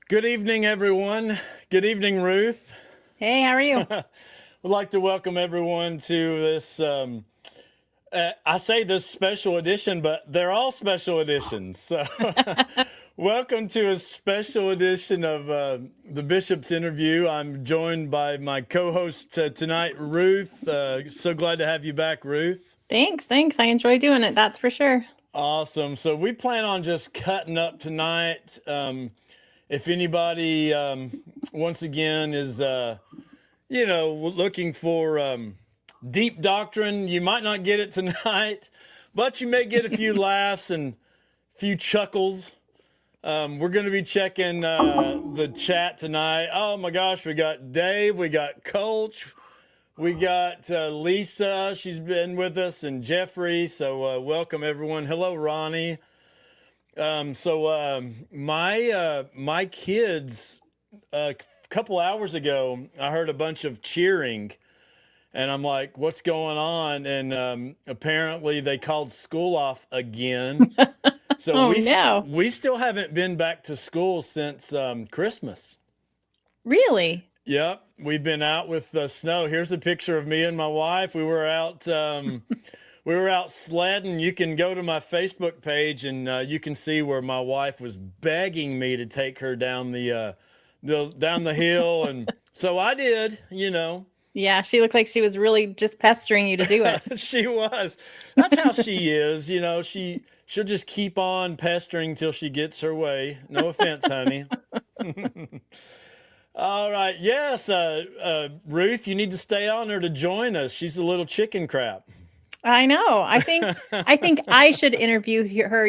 Good evening, everyone. Good evening, Ruth. Hey, how are you? Would like to welcome everyone to this. I say this special edition, but they're all special editions. So, welcome to a special edition of the Bishop's interview. I'm joined by my co-host tonight, Ruth. So glad to have you back, Ruth. Thanks. I enjoy doing it, that's for sure. Awesome. So we plan on just cutting up tonight. If anybody, once again, is looking for deep doctrine, you might not get it tonight, but you may get a few laughs and a few chuckles. We're going to be checking the chat tonight. Oh my gosh, we got Dave, we got Coach, we got Lisa. She's been with us, and Jeffrey. So welcome everyone. Hello, Ronnie. My kids, a couple hours ago, I heard a bunch of cheering, and I'm like, "What's going on?" And apparently, they called school off again. So Oh we no. we still haven't been back to school since Christmas. Really? Yep, we've been out with the snow. Here's a picture of me and my wife. We were out. We were out sledding. You can go to my Facebook page and you can see where my wife was begging me to take her down down the hill, and so I did. Yeah, she looked like she was really just pestering you to do it. She was. That's how she is. She'll just keep on pestering till she gets her way. No offense, honey. All right. Yes, Ruth, you need to stay on her to join us. She's a little chicken crap. I know. I think I should interview her.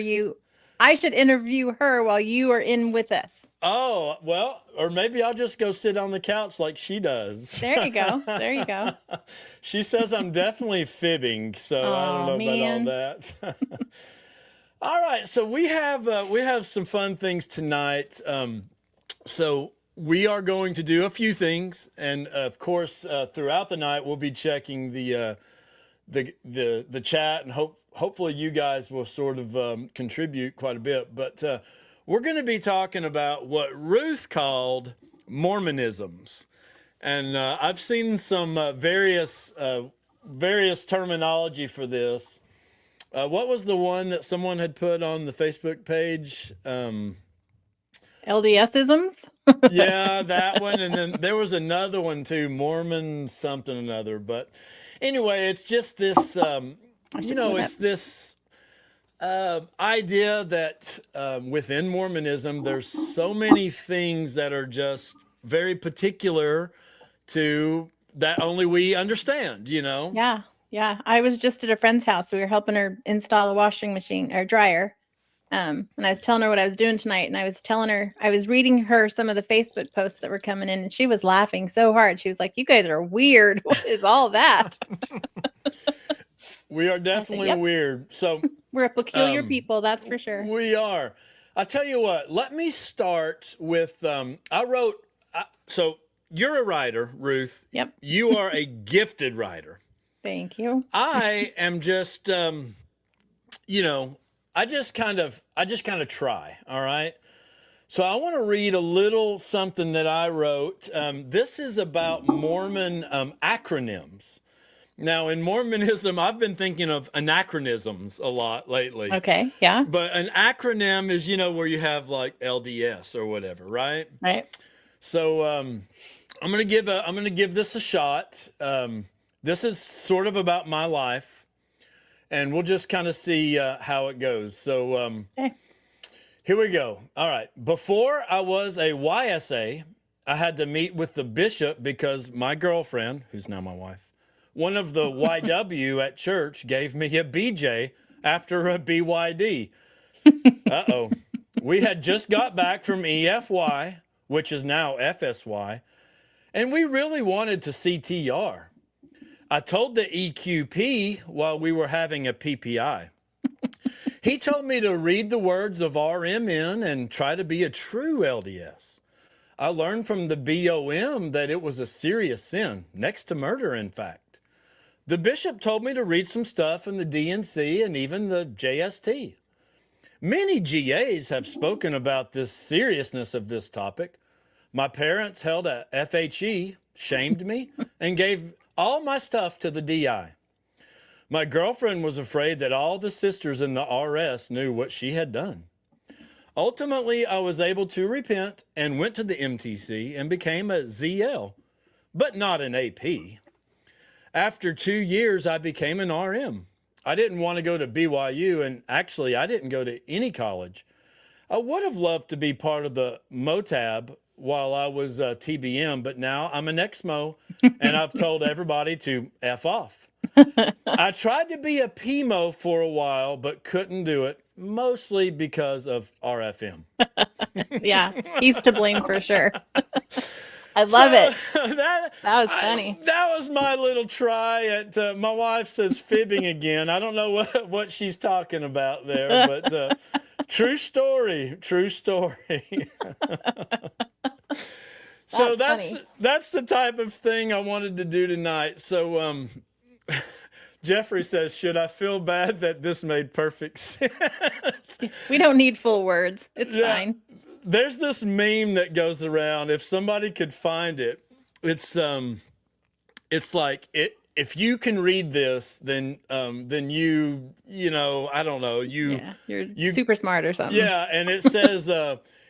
I should interview her while you are in with us. Oh, well, or maybe I'll just go sit on the couch like she does. There you go. There you go. She says I'm definitely fibbing, so I don't Oh know about all man. that. All right, so we have some fun things tonight. So we are going to do a few things, and of course, throughout the night we'll be checking the chat, and hopefully you guys will sort of contribute quite a bit. But we're going to be talking about what Ruth called Mormonisms, and I've seen some various terminology for this. What was the one that someone had put on the Facebook page? LDSisms? Yeah, that one, and then there was another one too, Mormon something or another. But anyway, it's just this, it's this idea that within Mormonism, there's so many things that are just very particular to that only we understand. Yeah. I was just at a friend's house. We were helping her install a washing machine or dryer. And I was telling her what I was doing tonight, and I was reading her some of the Facebook posts that were coming in, and she was laughing so hard. She was like, "You guys are weird. What is all that?" We are definitely "Yep, weird. So we're a peculiar people, that's for sure." we are. I tell you what, let me start with I wrote, so you're a writer, Ruth. Yep. You are a gifted writer. Thank you. I am just, I just kind of try. All right. So I want to read a little something that I wrote. This is about Mormon acronyms. Now, in Mormonism, I've been thinking of anachronisms a lot lately. Okay. Yeah. But an acronym is, where you have like LDS or whatever, right? Right. So I'm gonna give this a shot. This is sort of about my life, and we'll just kind of see how it goes. So Okay. here we go. All right. Before I was a YSA, I had to meet with the bishop because my girlfriend, who's now my wife, one of the YW at church gave me a BJ after a BYD. Uh-oh. We had just got back from EFY, which is now FSY, and we really wanted to CTR. I told the EQP while we were having a PPI. He told me to read the words of RMN and try to be a true LDS. I learned from the BOM that it was a serious sin, next to murder, in fact. The bishop told me to read some stuff in the DNC and even the JST. Many GAs have spoken about this seriousness of this topic. My parents held a FHE, shamed me, and gave all my stuff to the DI. My girlfriend was afraid that all the sisters in the RS knew what she had done. Ultimately, I was able to repent and went to the MTC and became a ZL, but not an AP. After 2 years, I became an RM. I didn't want to go to BYU, and actually, I didn't go to any college. I would have loved to be part of the MOTAB while I was TBM, but now I'm an XMO, and I've told everybody to F off. I tried to be a PMO for a while, but couldn't do it, mostly because of RFM. Yeah, he's to blame for sure. I love it. That was funny. That was my little try at, my wife says fibbing again. I don't know what she's talking about there, but true story, true story. So that's the type of thing I wanted to do tonight. So Jeffrey says, should I feel bad that this made perfect sense? We don't need full words. It's fine. There's this meme that goes around. If somebody could find it, it's like if you can read this, then you know, I don't know, you're super smart or something. Yeah, and it says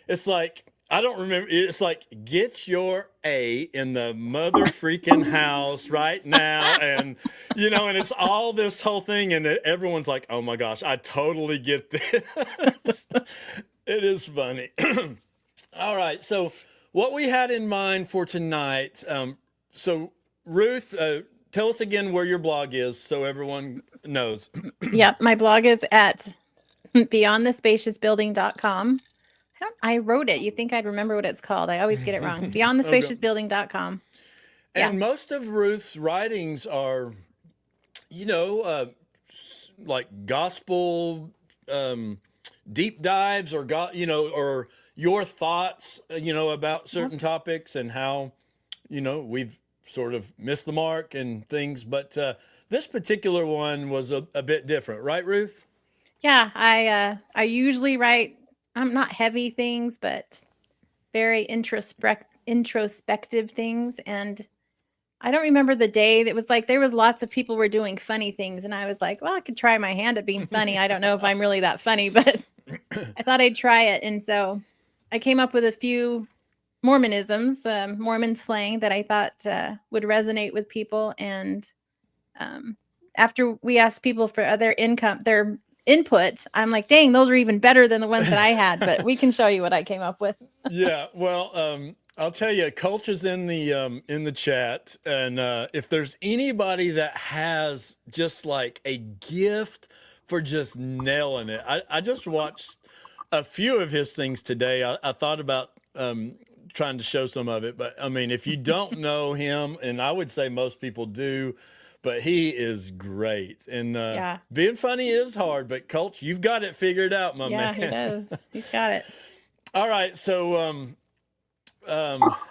it's like, I don't remember. It's like, get your A in the mother freaking house right now. And, you know, and it's all this whole thing. And everyone's like, oh my gosh, I totally get this. It is funny. All right. So what we had in mind for tonight. So Ruth, tell us again where your blog is so everyone knows. Yep. My blog is at beyondthespaciousbuilding.com. I wrote it. You think I'd remember what it's called? I always get it wrong. Beyondthespaciousbuilding.com. And most of Ruth's writings are, you know, like gospel deep dives, or or your thoughts, you know, about certain topics and how, you know, we've sort of missed the mark and things. But this particular one was a bit different, right, Ruth? Yeah, I usually write. I'm not heavy things, but very introspective things. And I don't remember the day that was like, there was lots of people were doing funny things. And I was like, well, I could try my hand at being funny. I don't know if I'm really that funny, but I thought I'd try it. And so I came up with a few Mormonisms, Mormon slang that I thought would resonate with people. And after we asked people for their input, I'm like, dang, those are even better than the ones that I had, but we can show you what I came up with. Yeah, well, I'll tell you, Coach is in the chat, and if there's anybody that has just like a gift for just nailing it, I just watched a few of his things today. I thought about trying to show some of it, but I mean, if you don't know him, and I would say most people do, but he is great. And being funny is hard, but Coach, you've got it figured out, my man. Yeah, he does. He's got it. All right. So,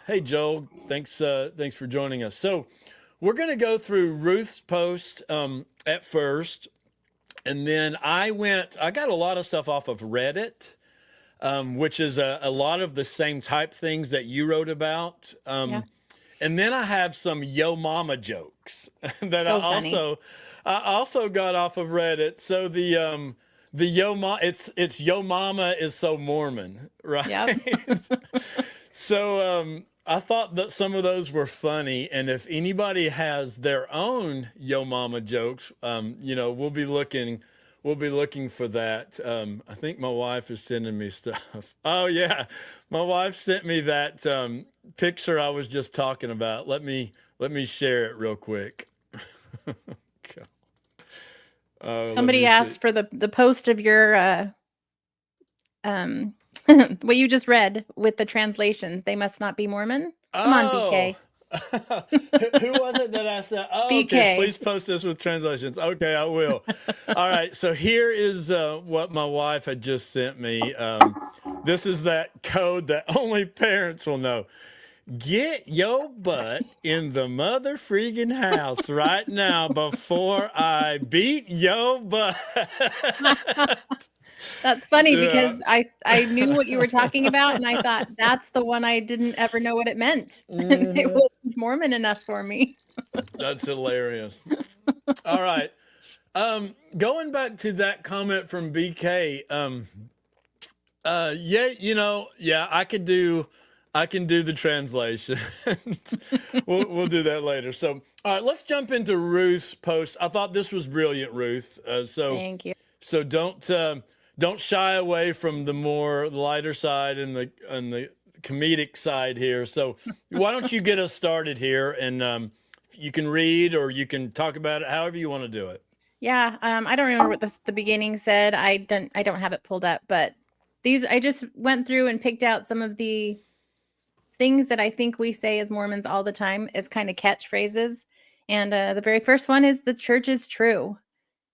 hey, Joel, thanks for joining us. So we're going to go through Ruth's post at first. And then I got a lot of stuff off of Reddit, which is a lot of the same type things that you wrote about. And then I have some yo mama jokes that So I also got off of Reddit. So the it's yo mama is so Mormon, right? Yep. So I thought that some of those were funny, and if anybody has their own yo mama jokes, you know, we'll be looking for that. I think my wife is sending me stuff. Oh yeah, my wife sent me that picture I was just talking about. Let me share it real quick. Somebody asked for the post of your what you just read with the translations. They must not be Mormon. Come on, BK. Who was it that I said? Oh, BK. Okay, please post this with translations. Okay, I will. All right, so here is what my wife had just sent me. This is that code that only parents will know. Get your butt in the mother freaking house right now before I beat your butt. That's funny Yeah. because I knew what you were talking about, and I thought that's the one I didn't ever know what it meant. And it Mhm. wasn't Mormon enough for me. That's hilarious. All right. Going back to that comment from BK, yeah, yeah, I can do the translation. We'll do that later. So, all right, let's jump into Ruth's post. I thought this was brilliant, Ruth. Thank you. So don't shy away from the more lighter side and the comedic side here. So why don't you get us started here, and you can read or you can talk about it however you want to do it. Yeah, I don't remember what the beginning said. I don't have it pulled up, but I just went through and picked out some of the things that I think we say as Mormons all the time as kind of catchphrases. And the very first one is the church is true.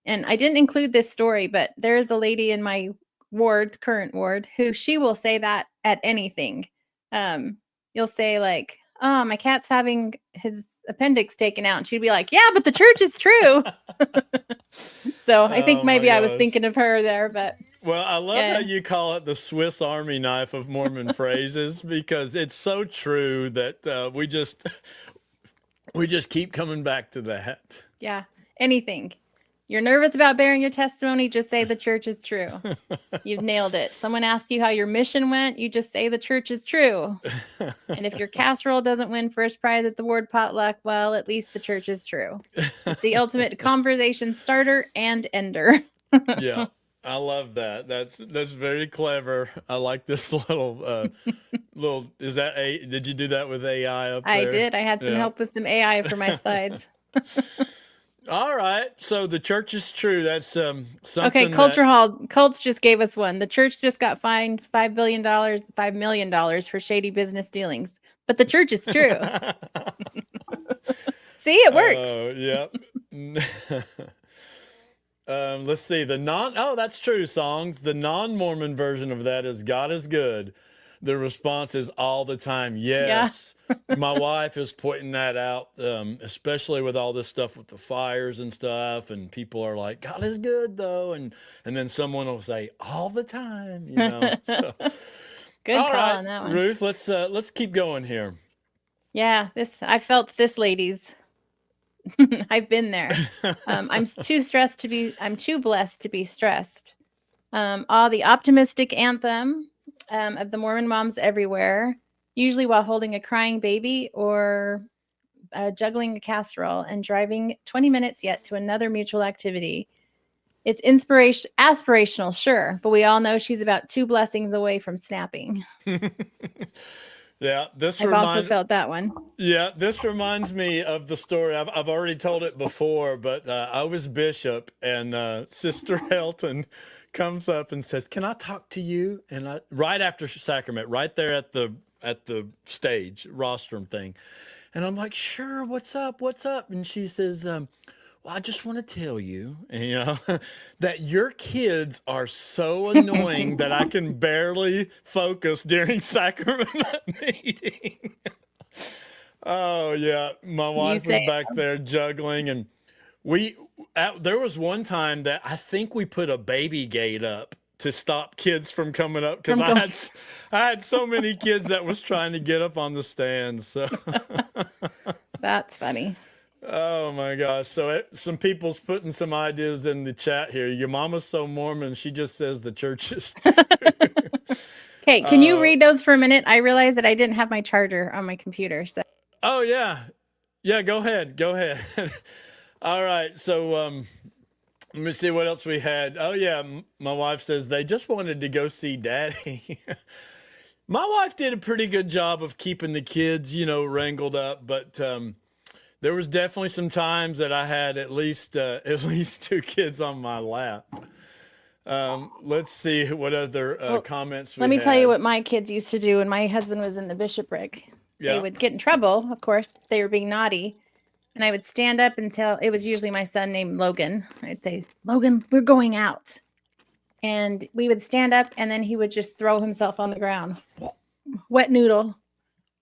And I didn't include this story, but there is a lady in my ward, current ward, who she will say that at anything. You'll say like, "Oh, my cat's having his appendix taken out," and she'd be like, "Yeah, but the church is true." So I think Oh my maybe I was gosh. thinking of her there, but Well, I love how yeah, you call it the Swiss Army knife of Mormon phrases because it's so true that we just keep coming back to that. yeah, anything. You're nervous about bearing your testimony, just say the church is true. You've nailed it. Someone asks you how your mission went, you just say the church is true. And if your casserole doesn't win first prize at the ward potluck, well, at least the church is true. It's the ultimate conversation starter and ender. Yeah, I love that. That's very clever. I like this little. Is that a? Did you do that with AI up I there? did. I had some Yeah. help with some AI for my slides. All right. So the church is true. That's something. Okay, Culture Hall. Cults just gave us one. The church just got fined $5 million for shady business dealings. But the church is true. See, it works. Oh, yeah. Let's see. That's true songs. The non-Mormon version of that is God is good. The response is all the time, yes. My wife is pointing that out, especially with all this stuff with the fires and stuff. And people are like, God is good, though. And then someone will say, all the time, So, Good all call right, on that one. Ruth, let's keep going here. Yeah, I felt this lady's. I've been there. I'm too blessed to be stressed. The optimistic anthem of the Mormon moms everywhere, usually while holding a crying baby or juggling a casserole and driving 20 minutes yet to another mutual activity. It's aspirational, sure, but we all know she's about 2 blessings away from snapping. Yeah, I've also felt that one. Yeah, this reminds me of the story. I've already told it before, but I was bishop, and Sister Helton comes up and says, "Can I talk to you?" And right after sacrament, right there at the stage rostrum thing, and I'm like, "Sure, what's up? What's up?" And she says, "Well, I just want to tell you, that your kids are so annoying that I can barely focus during sacrament meeting." Oh yeah, my wife was back there juggling, and there was one time that I think we put a baby gate up to stop kids from coming up because I had so many kids that was trying to get up on the stand. So that's funny. Oh my gosh! So some people's putting some ideas in the chat here. Your mama's so Mormon, she just says the church is. Okay, can you read those for a minute? I realized that I didn't have my charger on my computer. So. Oh yeah, go ahead. All right, so let me see what else we had. Oh yeah, my wife says they just wanted to go see Daddy. My wife did a pretty good job of keeping the kids, wrangled up, but there was definitely some times that I had at least 2 kids on my lap. Let's see what other comments we Let me had. tell you what my kids used to do when my husband was in the bishopric. Yeah. They would get in trouble, of course. They were being naughty. And I would stand up and it was usually my son named Logan. I'd say, "Logan, we're going out." And we would stand up, and then he would just throw himself on the ground. Wet noodle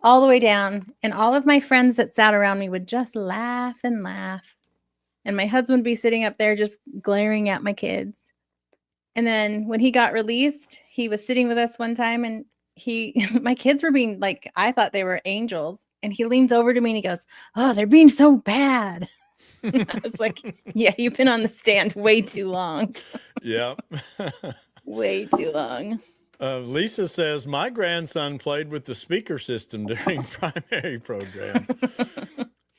all the way down. And all of my friends that sat around me would just laugh and laugh. And my husband would be sitting up there just glaring at my kids. And then when he got released, he was sitting with us one time and my kids were being like, I thought they were angels. And he leans over to me and he goes, "Oh, they're being so bad." I was like, yeah, you've been on the stand way too long. Yeah. Way too long. Lisa says, my grandson played with the speaker system during primary program.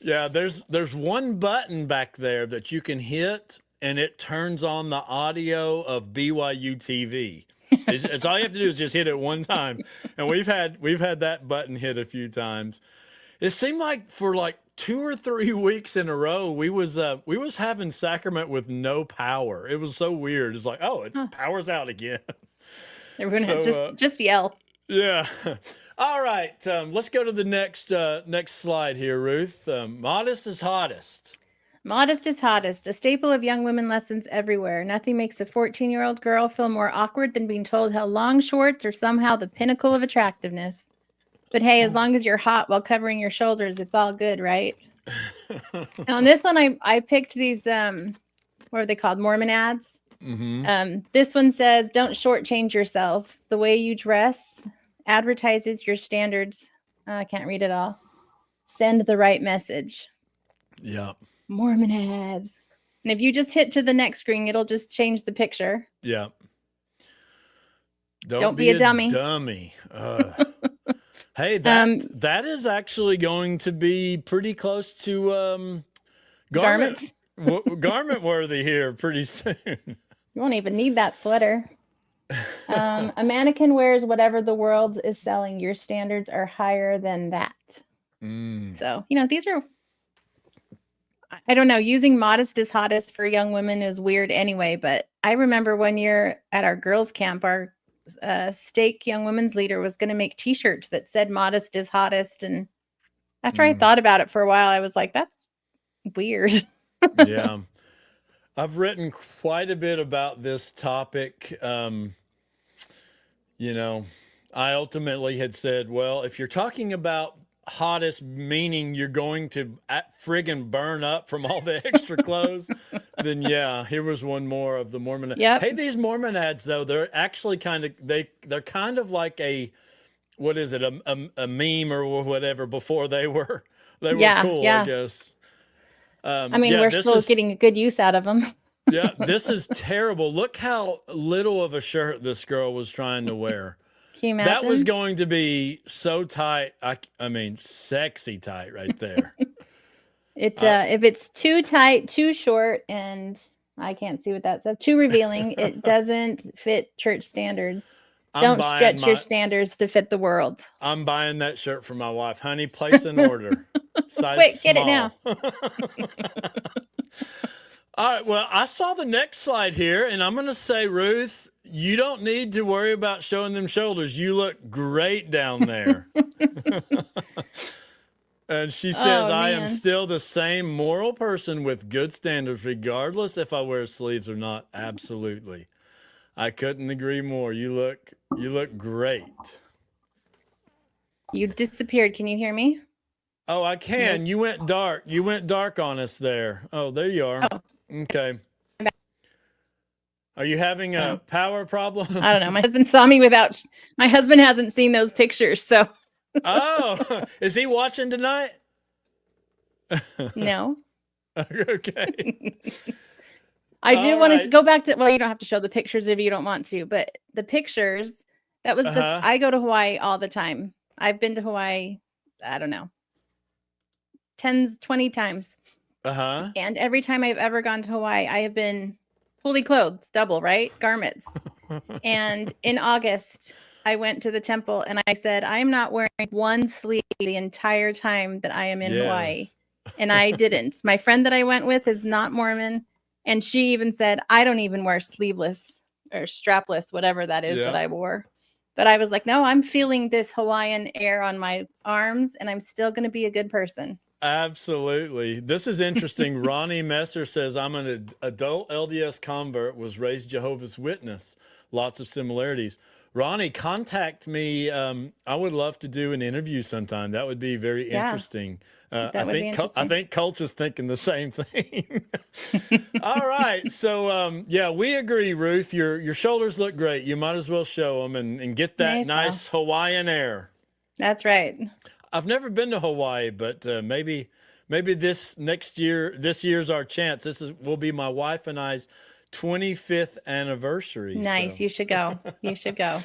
Yeah, there's one button back there that you can hit, and it turns on the audio of BYU TV. It's all you have to do is just hit it one time, and we've had that button hit a few times. It seemed like for like 2 or 3 weeks in a row, we was having sacrament with no power. It was so weird. It's like, oh, it powers out again. Everyone just yell. Yeah. All right. Let's go to the next slide here, Ruth. Modest is hottest. Modest is hottest, a staple of young women lessons everywhere. Nothing makes a 14-year-old girl feel more awkward than being told how long shorts are somehow the pinnacle of attractiveness. But hey, as long as you're hot while covering your shoulders, it's all good, right? And on this one, I picked these, what are they called? Mormon ads. Mm-hmm. This one says, "Don't shortchange yourself. The way you dress advertises your standards." I can't read it all. "Send the right message." Yeah. Mormon ads. And if you just hit to the next screen, it'll just change the picture. Yeah. Don't be a dummy. Hey, that is actually going to be pretty close to Garments. garment worthy here pretty soon. You won't even need that sweater. A mannequin wears whatever the world is selling. Your standards are higher than that. So, these are, I don't know, using modest is hottest for young women is weird anyway. But I remember one year at our girls' camp, our stake young women's leader was going to make t-shirts that said modest is hottest. And after I thought about it for a while, I was like, that's weird. Yeah. I've written quite a bit about this topic. I ultimately had said, well, if you're talking about hottest, meaning you're going to friggin' burn up from all the extra clothes, then yeah, here was one more of the Mormon. Yep. Hey, these Mormon ads though, they're actually they're kind of like a meme or whatever before they were cool, I guess. We're still getting a good use out of them. Yeah, this is terrible. Look how little of a shirt this girl was trying to wear. Can you imagine? That was going to be so tight. I mean, sexy tight right there. It's if it's too tight, too short, and I can't see what that says, too revealing, it doesn't fit church standards. Don't stretch your standards to fit the world. I'm buying that shirt for my wife. Honey, place an order. Size Wait, small. get it now. All right, well, I saw the next slide here, and I'm going to say, Ruth, you don't need to worry about showing them shoulders. You look great down there. And she says, I am still the same moral person with good standards, regardless if I wear sleeves or not. Absolutely. I couldn't agree more. You look great. You disappeared. Can you hear me? Oh, I can. Nope. You went dark. You went dark on us there. Oh, there you are. Oh. Okay. Are you having a power problem? I don't know. My husband saw me my husband hasn't seen those pictures, so. Oh, is he watching tonight? No. Okay. I do want to go back to, well, you don't have to show the pictures if you don't want to, but the pictures, that was I go to Hawaii all the time. I've been to Hawaii, I don't know, 20 times. And every time I've ever gone to Hawaii, I have been fully clothed, double, right? Garments. And in August, I went to the temple and I said, I am not wearing one sleeve the entire time that I am in Hawaii. And I didn't. My friend that I went with is not Mormon. And she even said, I don't even wear sleeveless or strapless, whatever that is that I wore. But I was like, no, I'm feeling this Hawaiian air on my arms and I'm still going to be a good person. Absolutely. This is interesting. Ronnie Messer says, I'm an adult LDS convert, was raised Jehovah's Witness. Lots of similarities. Ronnie, contact me. I would love to do an interview sometime. That would be very Yeah, interesting. that would be I interesting. think Coach is thinking the same thing. All right, so yeah, we agree, Ruth. Your shoulders look great. You might as well show them and get that nice Hawaiian air. That's right. I've never been to Hawaii, but maybe this year's our chance. Will be my wife and I's 25th anniversary. Nice. So. You should go. You should go.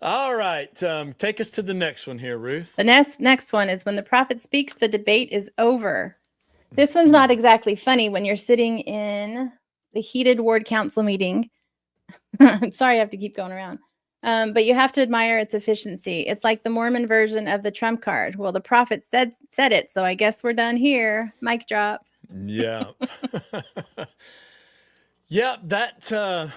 All right. Take us to the next one here, Ruth. The next one is when the prophet speaks, the debate is over. This one's not exactly funny when you're sitting in the heated ward council meeting. I'm sorry I have to keep going around. But you have to admire its efficiency. It's like the Mormon version of the trump card. Well, the prophet said it, so I guess we're done here. Mic drop. Yeah. Yeah, that, that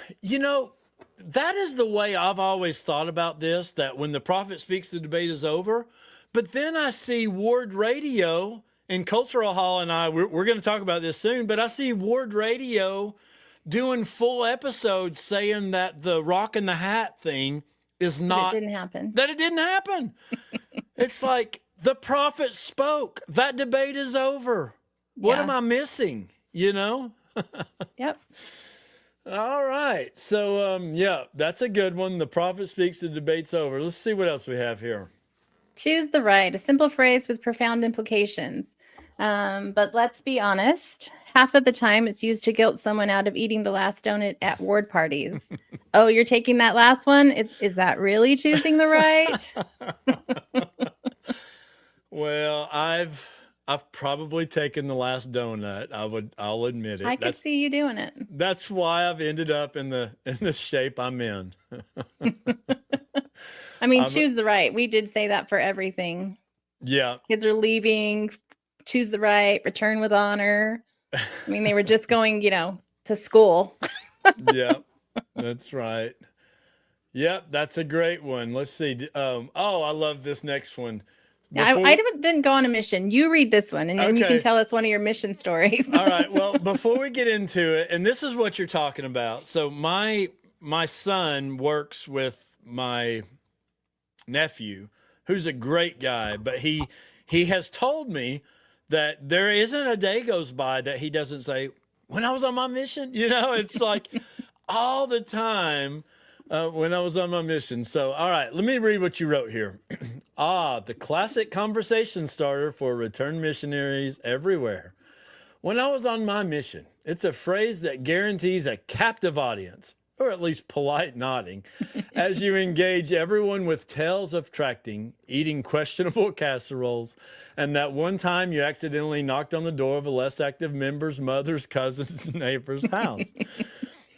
is the way I've always thought about this, that when the prophet speaks, the debate is over. But then I see Ward Radio in Cultural Hall, and we're going to talk about this soon, but I see Ward Radio doing full episodes saying that the rock and the hat thing is not... It didn't happen. That it didn't happen. It's like, the prophet spoke. That debate is over. What am I missing, Yep. All right. So, yeah, that's a good one. The prophet speaks, the debate's over. Let's see what else we have here. Choose the right, a simple phrase with profound implications. But let's be honest, half of the time it's used to guilt someone out of eating the last donut at ward parties. Oh, you're taking that last one? Is that really choosing the right? Well, I've probably taken the last donut. I'll admit it. I could see you doing it. That's why I've ended up in the shape I'm in. I mean, choose the right. We did say that for everything. Yeah. Kids are leaving, choose the right, return with honor. I mean, they were just going, to school. Yeah, that's right. Yep, that's a great one. Let's see. I love this next one. I didn't go on a mission. You read this one, and then you can tell us one of your mission stories. All right. Well, before we get into it, and this is what you're talking about. So my son works with my nephew, who's a great guy, but he has told me that there isn't a day goes by that he doesn't say, when I was on my mission, it's like all the time. When I was on my mission. So, all right, let me read what you wrote here. The classic conversation starter for returned missionaries everywhere. When I was on my mission, it's a phrase that guarantees a captive audience, or at least polite nodding, as you engage everyone with tales of tracting, eating questionable casseroles, and that one time you accidentally knocked on the door of a less active member's mother's cousin's neighbor's house.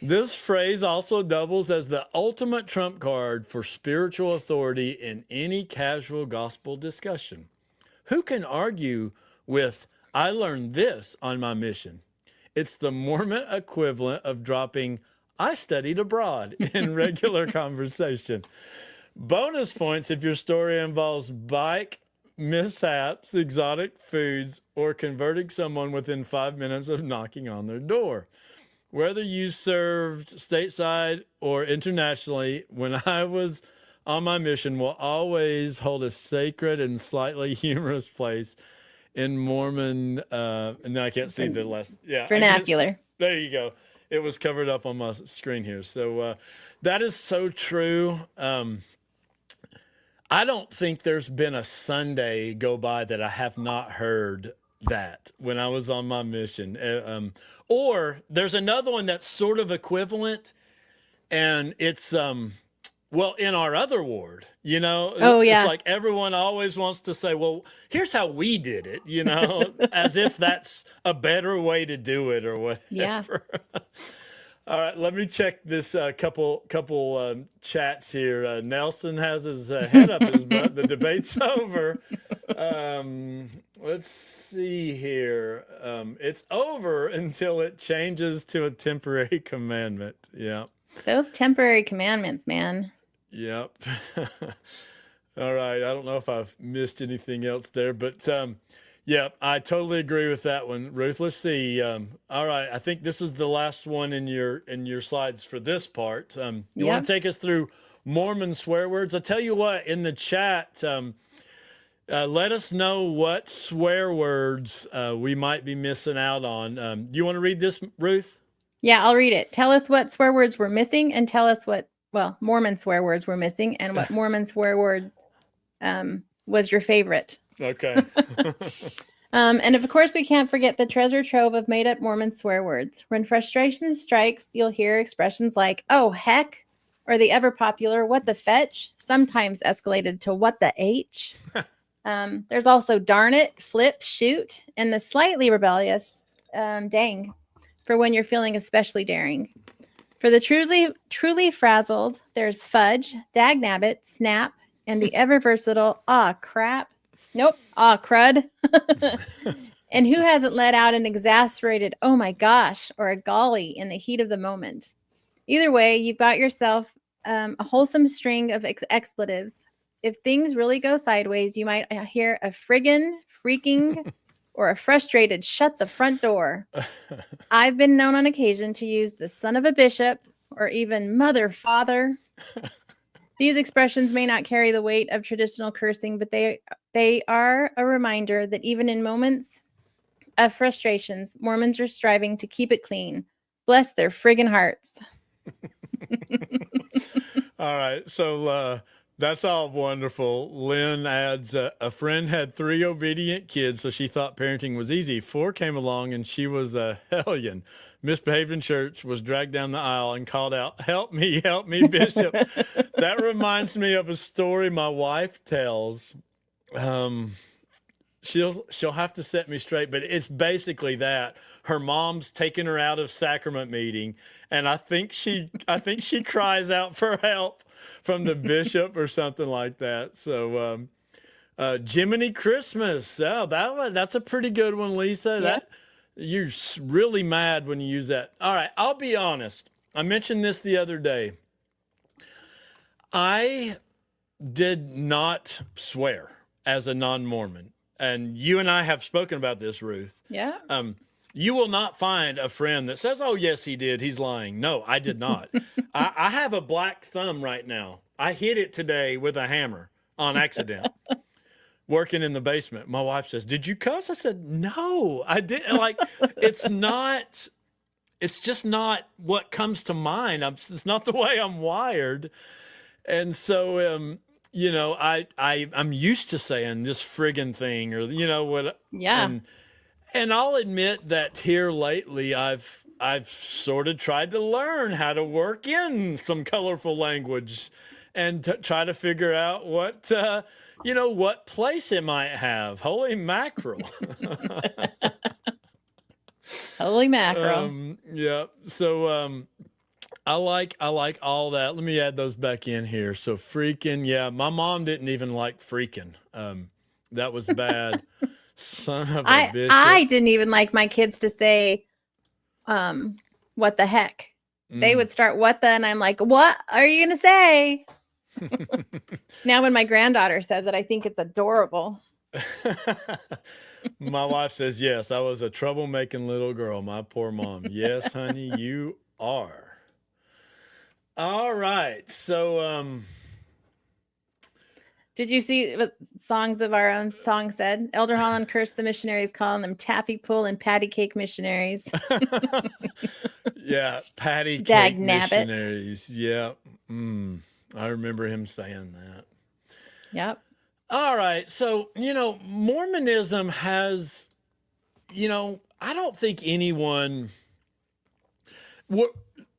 This phrase also doubles as the ultimate trump card for spiritual authority in any casual gospel discussion. Who can argue with, I learned this on my mission? It's the Mormon equivalent of dropping, I studied abroad in regular conversation. Bonus points if your story involves bike mishaps, exotic foods, or converting someone within 5 minutes of knocking on their door. Whether you served stateside or internationally, when I was on my mission, will always hold a sacred and slightly humorous place in Mormon, and then I can't see the last, vernacular. There you go. It was covered up on my screen here. So that is so true. I don't think there's been a Sunday go by that I have not heard that when I was on my mission. Or there's another one that's sort of equivalent, and it's in our other ward, it's like everyone always wants to say, well, here's how we did it, as if that's a better way to do it or whatever. Yeah. All right, let me check this couple chats here. Nelson has his head up his butt. The debate's over. Let's see here. It's over until it changes to a temporary commandment. Yep. Those temporary commandments, man. Yep. All right. I don't know if I've missed anything else there, but yeah, I totally agree with that one, Ruth. Let's see. All right, I think this is the last one in your slides for this part. You want to take us through Mormon swear words. I tell you what, in the chat, let us know what swear words we might be missing out on. You want to read this, Ruth? Yeah, I'll read it. Tell us what swear words were missing, and tell us what, well, Mormon swear words were missing, and what Mormon swear word was your favorite. Okay. And of course, we can't forget the treasure trove of made-up Mormon swear words. When frustration strikes, you'll hear expressions like, oh, heck, or the ever-popular, what the fetch, sometimes escalated to what the H. There's also darn it, flip, shoot, and the slightly rebellious dang, for when you're feeling especially daring. For the truly frazzled, there's fudge, dagnabbit, snap, and the ever-versatile, ah, crap. Nope. Ah, crud. And who hasn't let out an exasperated, oh my gosh, or a golly in the heat of the moment? Either way, you've got yourself a wholesome string of expletives. If things really go sideways, you might hear a friggin', freaking, or a frustrated shut the front door. I've been known on occasion to use the son of a bishop or even mother, father. These expressions may not carry the weight of traditional cursing, but they are a reminder that even in moments of frustrations, Mormons are striving to keep it clean. Bless their friggin' hearts. All right. So that's all wonderful. Lynn adds, a friend had 3 obedient kids, so she thought parenting was easy. 4 came along, and she was a hellion. Misbehaved in church, was dragged down the aisle, and called out, help me, Bishop. That reminds me of a story my wife tells. She'll have to set me straight, but it's basically that her mom's taking her out of sacrament meeting, and I think she cries out for help from the bishop or something like that. So Jiminy Christmas, that's a pretty good one, Lisa. Yeah. You're really mad when you use that. All right, I'll be honest. I mentioned this the other day. I did not swear as a non-Mormon. And you and I have spoken about this, Ruth. Yeah. You will not find a friend that says, oh, yes, he did. He's lying. No, I did not. I have a black thumb right now. I hit it today with a hammer on accident. Working in the basement. My wife says, did you cuss? I said, no, I didn't. Like, it's just not what comes to mind. It's not the way I'm wired. And so, you know, I'm used to saying this friggin' thing, or, you know, what. Yeah. And I'll admit that here lately, I've sort of tried to learn how to work in some colorful language and try to figure out what, you know, what place it might have. Holy mackerel. Holy mackerel. Yeah. So, I like all that. Let me add those back in here. So freaking, yeah, my mom didn't even like freaking. That was bad. Son of a bishop. I didn't even like my kids to say, what the heck? They would start what the, and I'm like, what are you going to say? Now when my granddaughter says it, I think it's adorable. My wife says, yes, I was a troublemaking little girl. My poor mom. Yes, honey, you are. All right. So, did you see what Songs of Our Own song said? Elder Holland cursed the missionaries, calling them taffy pull and patty cake missionaries. Yeah, patty cake Dag-nabbit. missionaries. Yeah. I remember him saying that. Yep. All right. So, you know, Mormonism has, you know, I don't think anyone...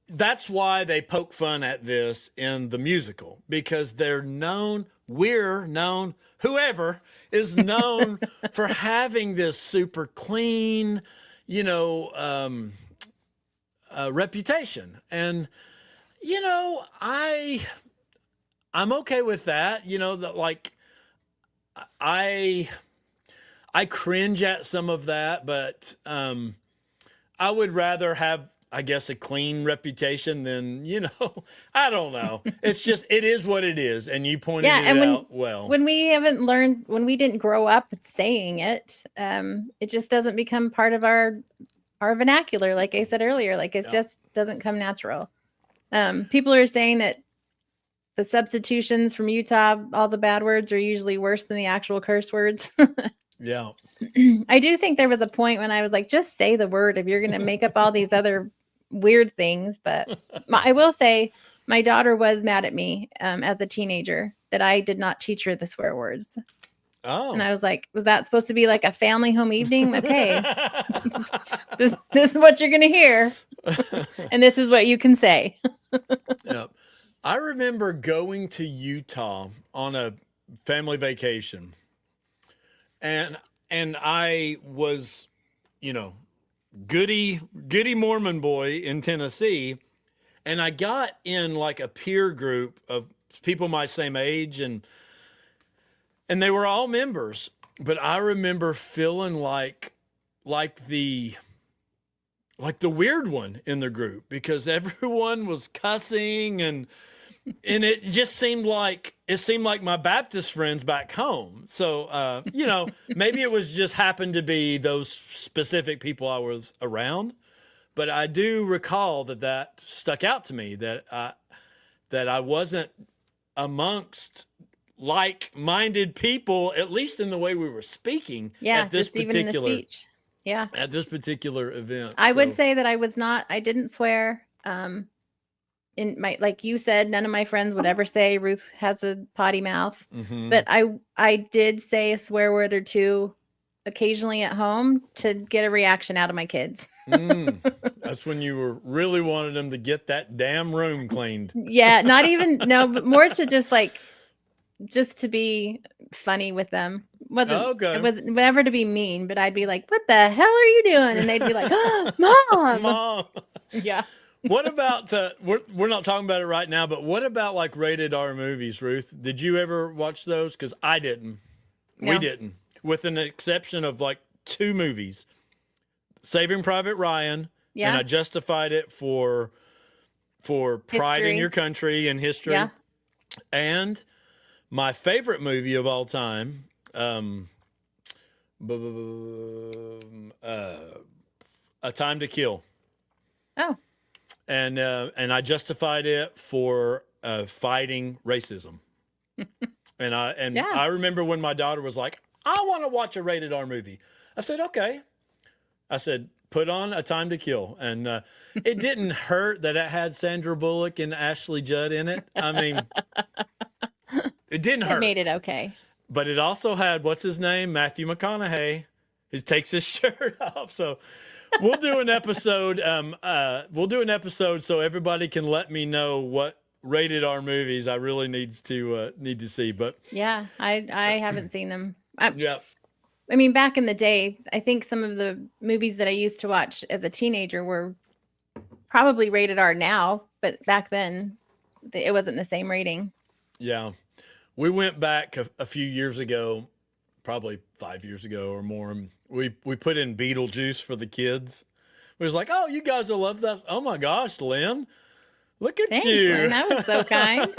That's why they poke fun at this in the musical, because they're known, whoever is known for having this super clean, you know, reputation. And, you know, I'm okay with that. You know, that, like, I cringe at some of that, but I would rather have, I guess, a clean reputation than, you know, I don't know. It's just, it is what it is. And you pointed it out well. When we haven't learned, when we didn't grow up saying it, it just doesn't become part of our vernacular. Like I said earlier, like it just doesn't come natural. People are saying that the substitutions from Utah, all the bad words are usually worse than the actual curse words. Yeah. I do think there was a point when I was like, just say the word if you're going to make up all these other weird things. But I will say my daughter was mad at me as a teenager that I did not teach her the swear words. Oh. And I was like, was that supposed to be like a family home evening? Like, hey, this is what you're going to hear. And this is what you can say. Yep. I remember going to Utah on a family vacation. And I was, you know, goody Mormon boy in Tennessee. And I got in like a peer group of people my same age, and they were all members. But I remember feeling like the weird one in the group, because everyone was cussing, and it just seemed like my Baptist friends back home. So, you know, maybe it was just happened to be those specific people I was around, but I do recall that stuck out to me, that I wasn't amongst like-minded people, at least in the way we were speaking. Yeah, at this just even in the speech. Yeah. At this particular event. I would say that I didn't swear. In my, like you said, none of my friends would ever say Ruth has a potty mouth. Mm-hmm. But I did say a swear word or two occasionally at home to get a reaction out of my kids. That's when you were really wanted them to get that damn room cleaned. Yeah, but more to just to be funny with them. It wasn't never to be mean, but I'd be like, what the hell are you doing? And they'd be like, oh, Mom. Yeah. What about, we're not talking about it right now, but what about like rated R movies, Ruth? Did you ever watch those? Because I didn't. No. We didn't, with an exception of like 2 movies. Saving Private Ryan, and I justified it for pride in your country and history. Yeah. And my favorite movie of all time, A Time to Kill. Oh. And I justified it for fighting racism. I remember when my daughter was like, I want to watch a rated R movie. I said, okay. I said, put on A Time to Kill. And it didn't hurt that it had Sandra Bullock and Ashley Judd in it. I mean, it didn't hurt. It made it okay. But it also had, what's his name? Matthew McConaughey. He takes his shirt off. So we'll do an episode. So everybody can let me know what rated R movies I really need to see. But yeah, I haven't seen them. Yeah. I mean, back in the day, I think some of the movies that I used to watch as a teenager were probably rated R now, but back then it wasn't the same rating. Yeah. We went back a few years ago, probably 5 years ago or more. And we put in Beetlejuice for the kids. We was like, oh, you guys will love that. Oh my gosh, Lynn, look at Thanks, you. Lynn. That was so kind.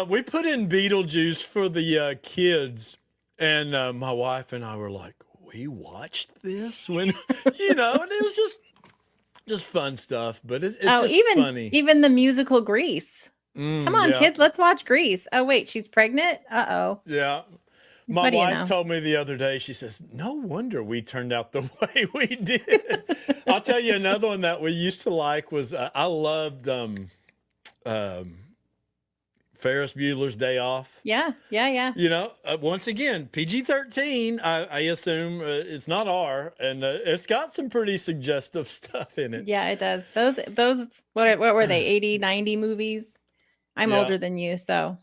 We put in Beetlejuice for the kids. And my wife and I were like, we watched this when, and it was just fun stuff, but it's funny. Even the musical Grease. Come on, kids, let's watch Grease. Oh, wait, she's pregnant? Uh-oh. Yeah. My wife told me the other day, she says, no wonder we turned out the way we did. I'll tell you another one that we used to like was, I loved Ferris Bueller's Day Off. Yeah. Once again, PG-13, I assume it's not R, and it's got some pretty suggestive stuff in it. Yeah, it does. Those what were they, 80, 90 movies? I'm older than you, so.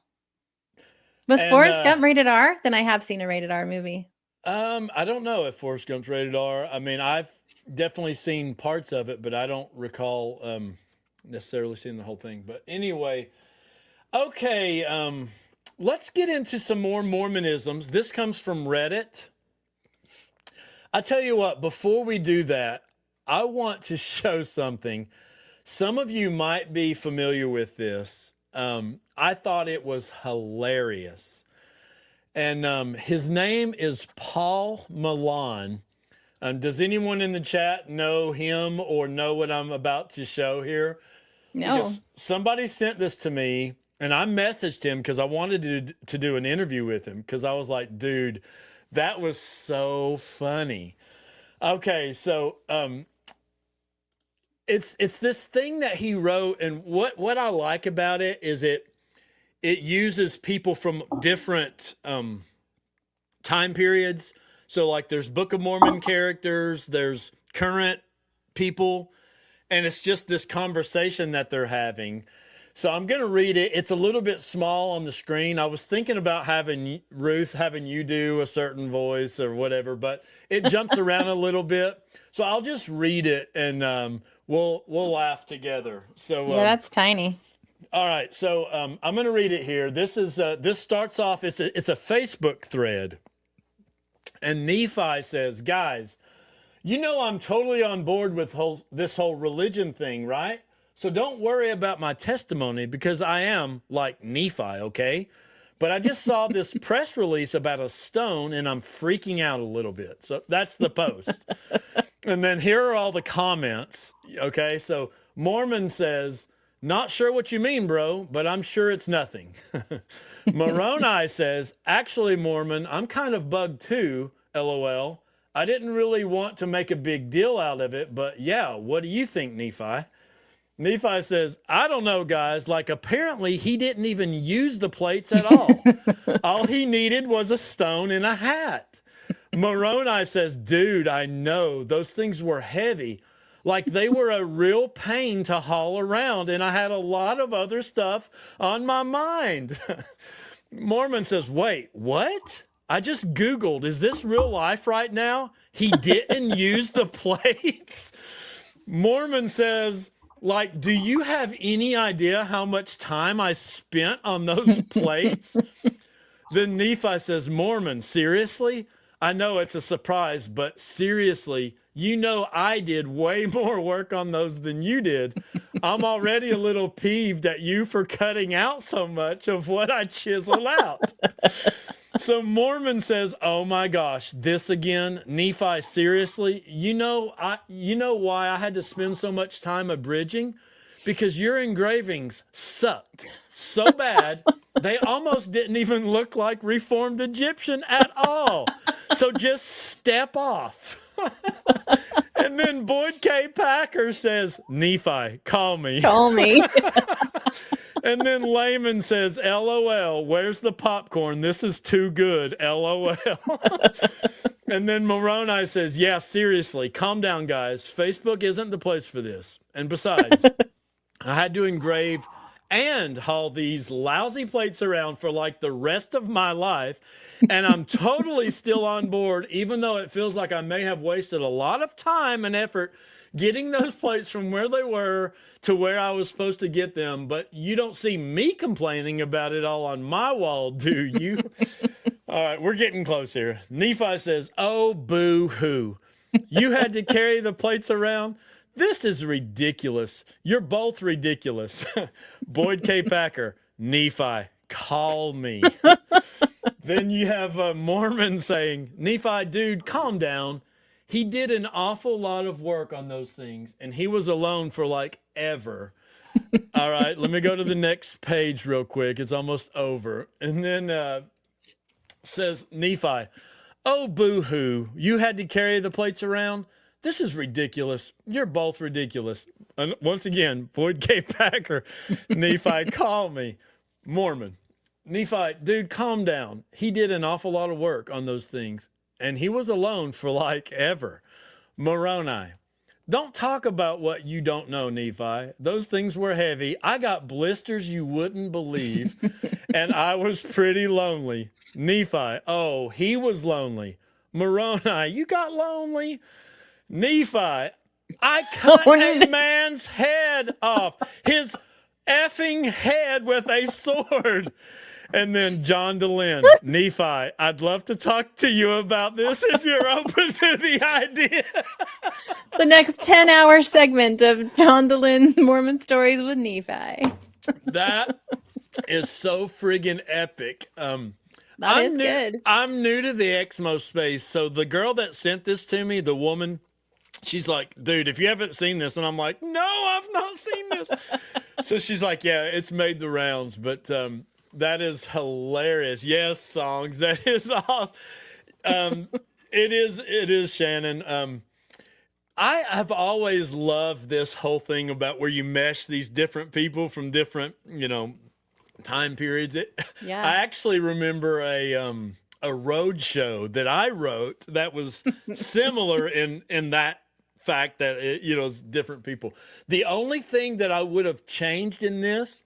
Was Forrest Gump rated R? Then I have seen a rated R movie. I don't know if Forrest Gump's rated R. I mean, I've definitely seen parts of it, but I don't recall necessarily seeing the whole thing. But anyway... Okay, let's get into some more Mormonisms. This comes from Reddit. I tell you what, before we do that, I want to show something. Some of you might be familiar with this. I thought it was hilarious. And his name is Paul Milan. Does anyone in the chat know him or know what I'm about to show here? No. Because somebody sent this to me. And I messaged him because I wanted to do an interview with him because I was like, dude, that was so funny. Okay, so it's this thing that he wrote, and what I like about it is it uses people from different time periods. So like there's Book of Mormon characters, there's current people, and it's just this conversation that they're having. So I'm going to read it. It's a little bit small on the screen. I was thinking about having you do a certain voice or whatever, but it jumps around a little bit. So I'll just read it and we'll laugh together. So yeah, that's tiny. All right. So I'm going to read it here. This starts off. It's a Facebook thread, and Nephi says, "Guys, you know I'm totally on board with this whole religion thing, right? So don't worry about my testimony because I am like Nephi, okay? But I just saw this press release about a stone and I'm freaking out a little bit." So that's the post. And then here are all the comments, okay? So Mormon says, "Not sure what you mean, bro, but I'm sure it's nothing." Moroni says, "Actually, Mormon, I'm kind of bugged too, LOL. I didn't really want to make a big deal out of it, but yeah, what do you think, Nephi?" Nephi says, "I don't know, guys. Like, apparently he didn't even use the plates at all. All he needed was a stone and a hat." Moroni says, "Dude, I know. Those things were heavy. Like, they were a real pain to haul around, and I had a lot of other stuff on my mind." Mormon says, "Wait, what? I just Googled. Is this real life right now? He didn't use the plates?" Mormon says, "Like, do you have any idea how much time I spent on those plates?" Then Nephi says, "Mormon, seriously? I know it's a surprise, but seriously, you know I did way more work on those than you did. I'm already a little peeved at you for cutting out so much of what I chiseled out." So Mormon says, "Oh my gosh, this again? Nephi, seriously? You know why I had to spend so much time abridging? Because your engravings sucked so bad, they almost didn't even look like Reformed Egyptian at all. So just step off." And then Boyd K. Packer says, "Nephi, call me." Call me. And then Layman says, "LOL, where's the popcorn? This is too good, LOL." And then Moroni says, "Yeah, seriously, calm down, guys. Facebook isn't the place for this. And besides, I had to engrave and haul these lousy plates around for like the rest of my life. And I'm totally still on board, even though it feels like I may have wasted a lot of time and effort getting those plates from where they were to where I was supposed to get them. But you don't see me complaining about it all on my wall, do you?" All right, we're getting close here. Nephi says, "Oh, boo-hoo. You had to carry the plates around? This is ridiculous. You're both ridiculous." Boyd K. Packer, "Nephi, call me." Then you have a Mormon saying, "Nephi, dude, calm down. He did an awful lot of work on those things, and he was alone for like ever." All right, let me go to the next page real quick. It's almost over. And then says Nephi, "Oh, boo-hoo. You had to carry the plates around? This is ridiculous. You're both ridiculous." And once again, Boyd K. Packer, "Nephi, call me." Mormon, "Nephi, dude, calm down. He did an awful lot of work on those things, and he was alone for like ever." Moroni, "Don't talk about what you don't know, Nephi. Those things were heavy. I got blisters you wouldn't believe, and I was pretty lonely." Nephi, "Oh, he was lonely." Moroni, "You got lonely?" Nephi, "I cut a man's head off, his effing head with a sword." And then John DeLynn, "Nephi, I'd love to talk to you about this if you're open to the idea." The next 10-hour segment of John DeLynn's Mormon Stories with Nephi. That is so friggin' epic. That is good. I'm new to the Exmo space, so the girl that sent this to me, the woman, she's like, "Dude, if you haven't seen this," and I'm like, "No, I've not seen this." So she's like, yeah, it's made the rounds, but that is hilarious. Yes, songs. That is awesome. Um, it is Shannon. I have always loved this whole thing about where you mesh these different people from different, time periods. Yeah. I actually remember a road show that I wrote that was similar in that fact that it's different people. The only thing that I would have changed in this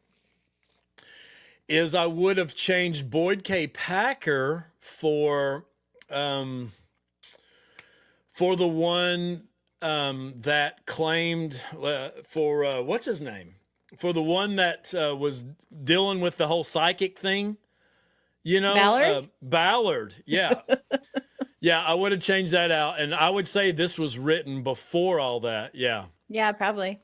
is I would have changed Boyd K. Packer for the one that claimed for what's his name? For the one that was dealing with the whole psychic thing, Ballard? Ballard. Yeah. Yeah, I would have changed that out. And I would say this was written before all that. Yeah. Yeah, probably.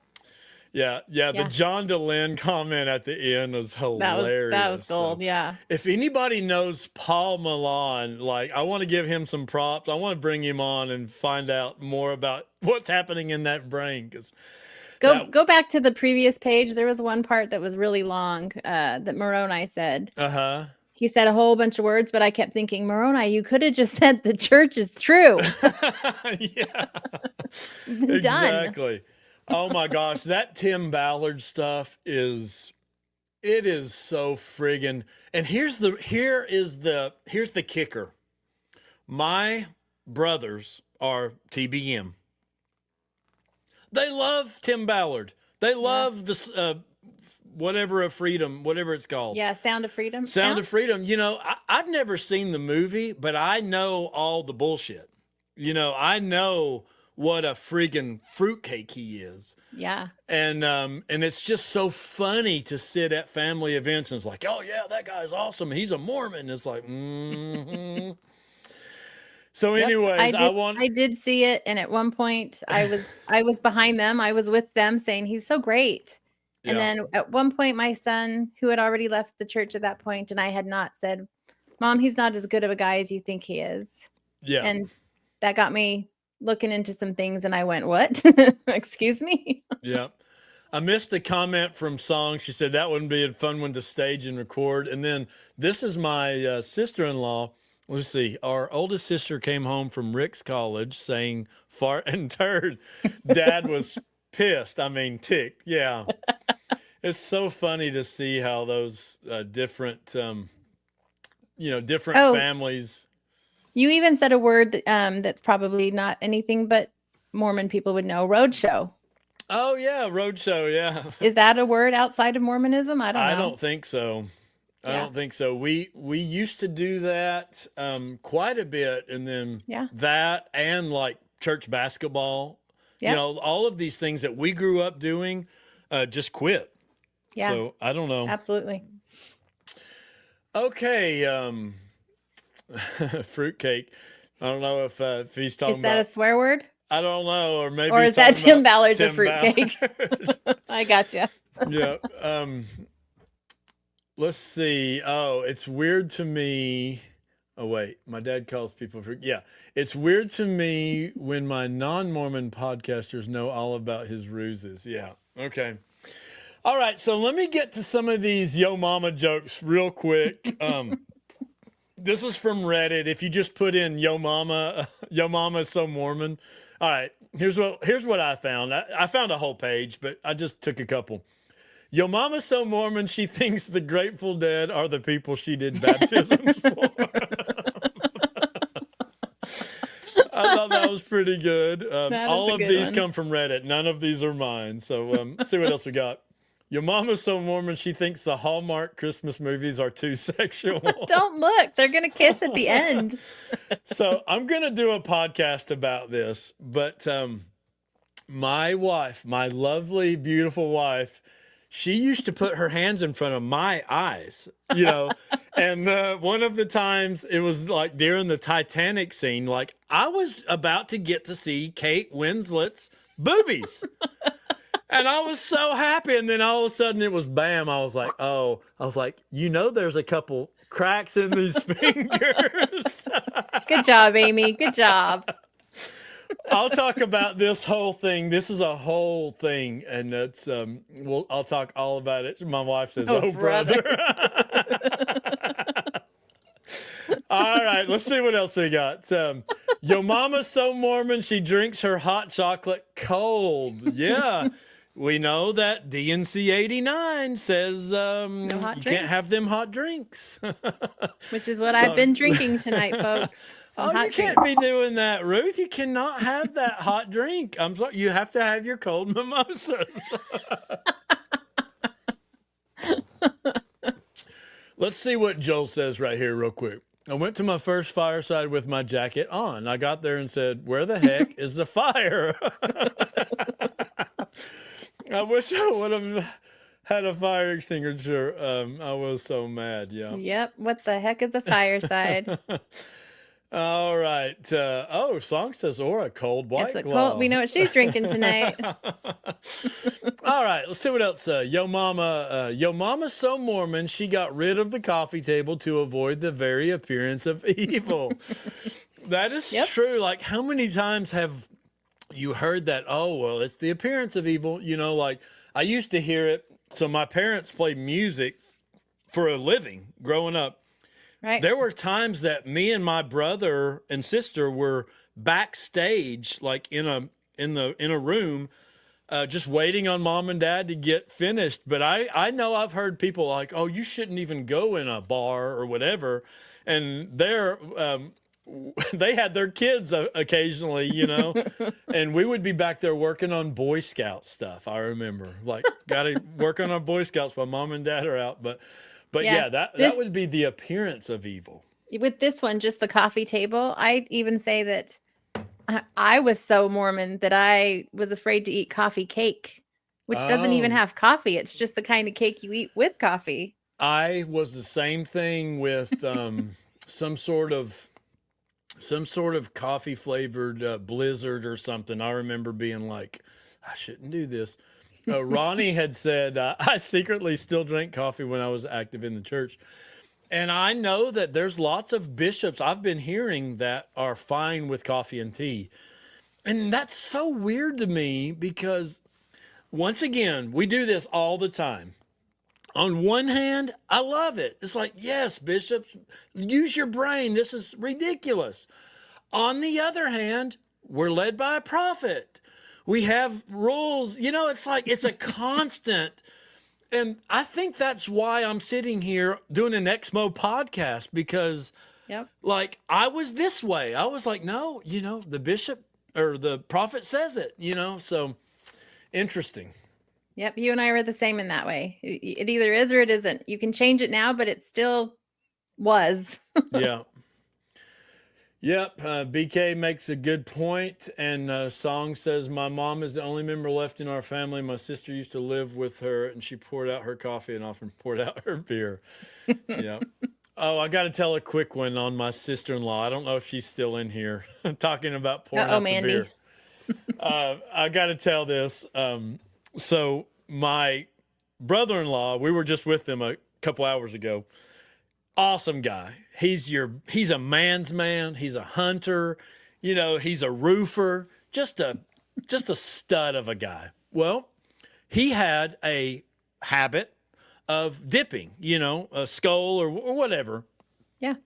Yeah. The John DeLynn comment at the end was hilarious. That was gold. Yeah. If anybody knows Paul Milan, I want to give him some props. I want to bring him on and find out more about what's happening in that brain. Go back to the previous page. There was one part that was really long that Moroni said. Uh-huh. He said a whole bunch of words, but I kept thinking, Moroni, you could have just said the church is true. Yeah. Exactly. Oh my gosh, that Tim Ballard stuff is so friggin'. And here's the kicker. My brothers are TBM. They love Tim Ballard. They love this whatever of freedom, whatever it's called. Yeah, Sound of Freedom. Sound of Freedom. I've never seen the movie, but I know all the bullshit. I know what a friggin' fruitcake he is. Yeah. And it's just so funny to sit at family events and it's like, oh yeah, that guy's awesome. He's a Mormon. It's like, mm-hmm. So anyways, I did see it, and at one point I was behind them. I was with them saying he's so great. And then at one point my son, who had already left the church at that point, and I had not said, Mom, he's not as good of a guy as you think he is. Yeah. And that got me looking into some things, and I went, what? Excuse me? Yeah. I missed a comment from Song. She said that wouldn't be a fun one to stage and record. And then this is my sister-in-law. Let's see. Our oldest sister came home from Rick's college saying fart and turd. Dad was pissed. I mean, ticked. Yeah. It's so funny to see how those different families. You even said a word that's probably not anything but Mormon people would know. Roadshow. Oh yeah, roadshow. Yeah. Is that a word outside of Mormonism? I don't know. I don't think so. I don't think so. We used to do that quite a bit, and then that and like church basketball. Yeah. All of these things that we grew up doing just quit. Yeah. So I don't know. Absolutely. Okay. Fruitcake. I don't know if he's talking about. Is that a swear word? I don't know, or maybe. Or is that Tim Ballard's a fruitcake? I gotcha. Yeah. Let's see. Oh, it's weird to me. Oh, wait. My dad calls people fruit. Yeah. It's weird to me when my non-Mormon podcasters know all about his ruses. Yeah. Okay. All right. So let me get to some of these Yo Mama jokes real quick. This is from Reddit. If you just put in Yo Mama is so Mormon. All right. Here's what I found. I found a whole page, but I just took a couple. Yo Mama's so Mormon, she thinks the Grateful Dead are the people she did baptisms for. I thought that was pretty good. All of these come from Reddit. None of these are mine. So see what else we got. Your mama's so Mormon, she thinks the Hallmark Christmas movies are too sexual. Don't look. They're going to kiss at the end. So I'm going to do a podcast about this. But my wife, my lovely, beautiful wife, she used to put her hands in front of my eyes, and one of the times it was like during the Titanic scene, like I was about to get to see Kate Winslet's boobies. And I was so happy. And then all of a sudden it was bam. I was like, there's a couple cracks in these fingers. Good job, Amy. Good job. I'll talk about this whole thing. This is a whole thing, and that's I'll talk all about it. My wife says, "Oh, brother." All right, let's see what else we got. Yo mama's so Mormon, she drinks her hot chocolate cold. Yeah. We know that DNC 89 says you can't have them hot drinks. Which is what I've been drinking tonight, folks. You can't be doing that, Ruth. You cannot have that hot drink. I'm sorry. You have to have your cold mimosas. Let's see what Joel says right here real quick. I went to my first fireside with my jacket on. I got there and said, "Where the heck is the fire?" I wish I would have had a fire extinguisher. I was so mad. Yeah. Yep. What the heck is a fireside? All right. Song says, or a cold white It's claw. we know what she's drinking tonight. All right, let's see what else. Yo mama's so Mormon, she got rid of the coffee table to avoid the very appearance of evil. That is true. Like, how many times have you heard that? Oh, well, it's the appearance of evil. You know, like I used to hear it. So my parents played music for a living growing up. Right. There were times that me and my brother and sister were backstage, like in a room, just waiting on mom and dad to get finished. But I know I've heard people like, "Oh, you shouldn't even go in a bar or whatever," and they had their kids occasionally, you know, and we would be back there working on Boy Scout stuff. I remember, like, got to work on our Boy Scouts while mom and dad are out, But yeah, that would be the appearance of evil. With this one, just the coffee table, I'd even say that I was so Mormon that I was afraid to eat coffee cake, which doesn't even have coffee. It's just the kind of cake you eat with coffee. I was the same thing with some sort of coffee flavored blizzard or something. I remember being like, I shouldn't do this. Ronnie had said, I secretly still drank coffee when I was active in the church. And I know that there's lots of bishops I've been hearing that are fine with coffee and tea. And that's so weird to me because, once again, we do this all the time. On one hand, I love it. It's like, yes, bishops, use your brain. This is ridiculous. On the other hand, we're led by a prophet. We have rules. You know, it's like it's a constant. And I think that's why I'm sitting here doing an Exmo podcast because, like, I was this way. I was like, no, you know, the bishop or the prophet says it, you know, so interesting. Yep. You and I were the same in that way. It either is or it isn't. You can change it now, but it still was. Yeah. Yep. BK makes a good point. And Song says, my mom is the only member left in our family. My sister used to live with her and she poured out her coffee and often poured out her beer. Yeah. Oh, I got to tell a quick one on my sister-in-law. I don't know if she's still in here talking about pouring out the beer. I got to tell this. So my brother-in-law, we were just with him a couple hours ago. Awesome guy. He's a man's man. He's a hunter. You know, he's a roofer. Just a stud of a guy. Well, he had a habit of dipping, you know, a skull or whatever. Yeah.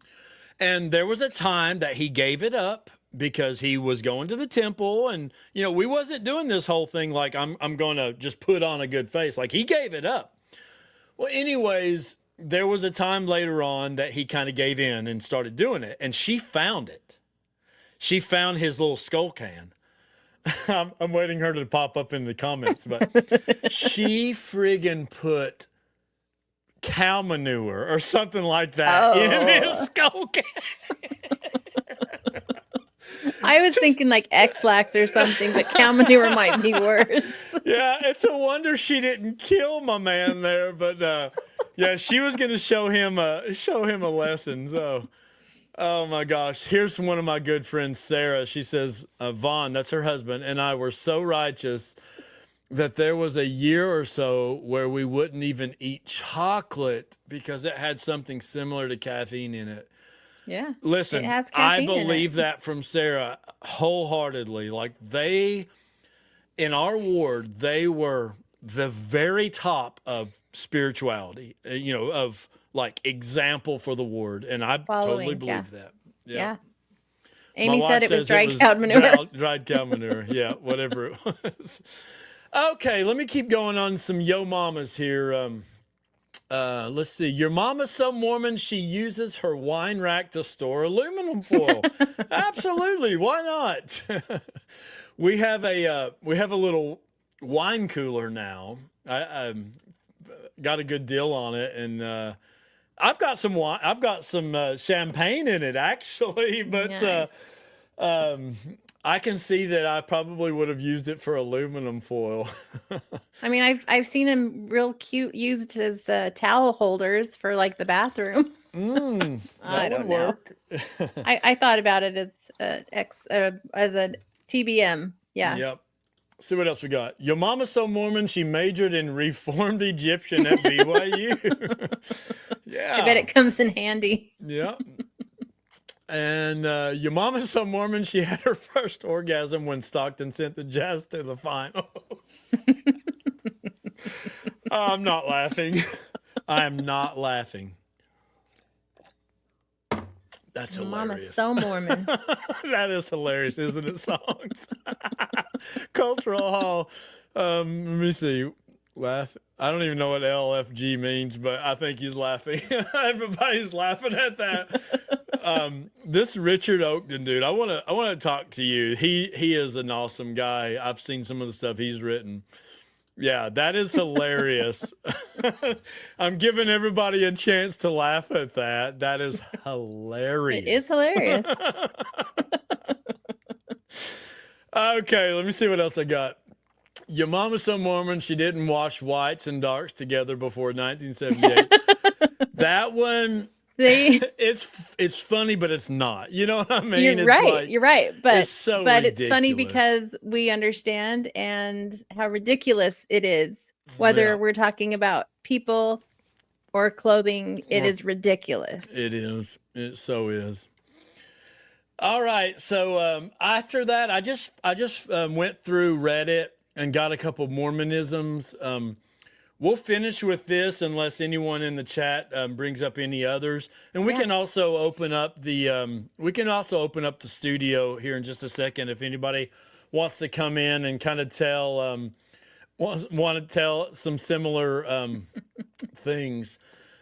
And there was a time that he gave it up because he was going to the temple and, you know, we wasn't doing this whole thing like I'm going to just put on a good face. Like he gave it up. Well, anyways, there was a time later on that he kind of gave in and started doing it. And she found it. She found his little skull can. I'm waiting her to pop up in the comments, but she friggin' put cow manure or something like that in his skull can. I was thinking like X-Lax or something, but cow manure might be worse. Yeah, it's a wonder she didn't kill my man there, but yeah, she was going to show him a lesson. So, oh my gosh, here's one of my good friends, Sarah. She says, Vaughn, that's her husband, and I were so righteous that there was a year or so where we wouldn't even eat chocolate because it had something similar to caffeine in it. Yeah. Listen, It has I caffeine in believe it. that from Sarah wholeheartedly. Like in our ward, they were the very top of spirituality, of like example for the ward. And I totally Following. Yeah. believe that. Yeah. Yeah. My Amy wife said it was says it dry was cow manure. dried cow manure. Yeah, whatever it was. Okay, let me keep going on some yo mamas here. Let's see. Your mama's so Mormon she uses her wine rack to store aluminum foil. Absolutely, why not? We have a little wine cooler now. I got a good deal on it, and I've got some wine. I've got some champagne in it actually, but Nice. um, I can see that I probably would have used it for aluminum foil. I mean, I've seen them real cute used as towel holders for like the bathroom. That I would don't know. work. I thought about it as as a TBM. Yeah. Yep. See what else we got. Your mama's so Mormon she majored in Reformed Egyptian at BYU. Yeah. I bet it comes in handy. Yep. And your mama's so Mormon she had her first orgasm when Stockton sent the Jazz to the final. I'm not laughing. I am not laughing. That's hilarious. Mama's so Mormon. That is hilarious, isn't it, Songs? Cultural Hall. Let me see. Laugh. I don't even know what LFG means, but I think he's laughing. Everybody's laughing at that. This Richard Oakton dude, I want to talk to you. He is an awesome guy. I've seen some of the stuff he's written. Yeah, that is hilarious. I'm giving everybody a chance to laugh at that. That is hilarious. It is hilarious. Okay, let me see what else I got. Your mama's so Mormon she didn't wash whites and darks together before 1978. That one, it's funny, but it's not. You know what I mean? You're right. You're right. But it's so but ridiculous. it's funny because we understand and how ridiculous it is. Whether we're talking about people or clothing, it is ridiculous. It is. It so is. All right. So after that, I just went through Reddit and got a couple Mormonisms. We'll finish with this unless anyone in the chat brings up any others, and we can also open up the studio here in just a second if anybody wants to come in and kind of tell want to tell some similar things.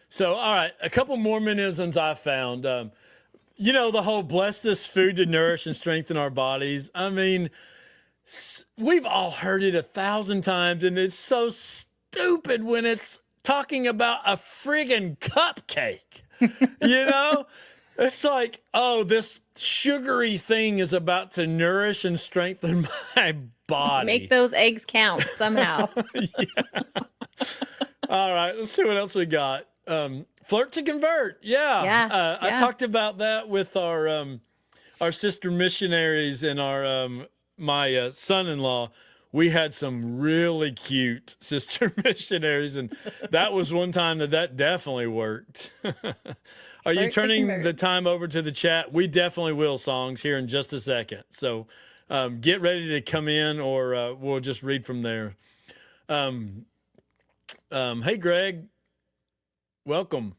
So, all right, a couple Mormonisms I found. The whole bless this food to nourish and strengthen our bodies. I mean, we've all heard it 1,000 times, and it's so stupid when it's talking about a friggin' cupcake. It's like, oh, this sugary thing is about to nourish and strengthen my body. Make those eggs count somehow. Yeah. All right, let's see what else we got. Flirt to convert. Yeah. I talked about that with our sister missionaries and our my son-in-law. We had some really cute sister missionaries, and that was one time that definitely worked. Are you turning the time over to the chat? We definitely will, Songs, here in just a second. So get ready to come in, or we'll just read from there. Hey, Greg. Welcome.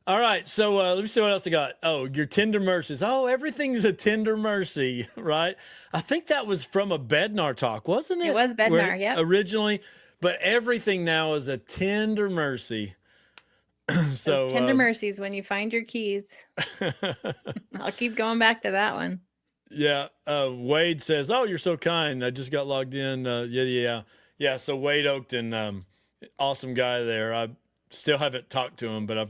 All right, so let me see what else I got. Oh, your tender mercies. Oh, everything's a tender mercy, right? I think that was from a Bednar talk, wasn't it? It was Bednar, yeah. Originally, but everything now is a tender mercy. So tender mercies when you find your keys. I'll keep going back to that one. Yeah. Wade says, "Oh, you're so kind. I just got logged in." Yeah. So Wade Oakton, awesome guy there. I still haven't talked to him, but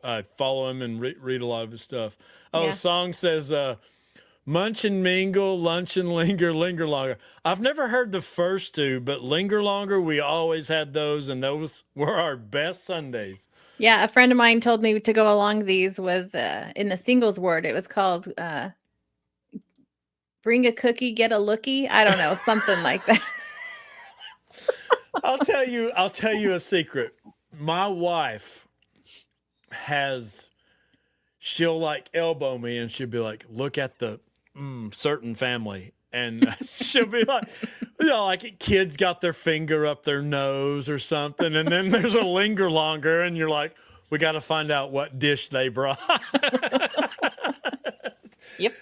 I follow him and read a lot of his stuff. Oh, yeah. Song says, munch and mingle, lunch and linger longer. I've never heard the first two, but linger longer, we always had those, and those were our best Sundays. Yeah, a friend of mine told me to go along these was in the singles word. It was called bring a cookie, get a lookie. I don't know, something like that. I'll tell you a secret. My wife has she'll like elbow me and she'll be like, look at the certain family. And she'll be like, like kids got their finger up their nose or something. And then there's a linger longer and you're like, we got to find out what dish they brought. Yep.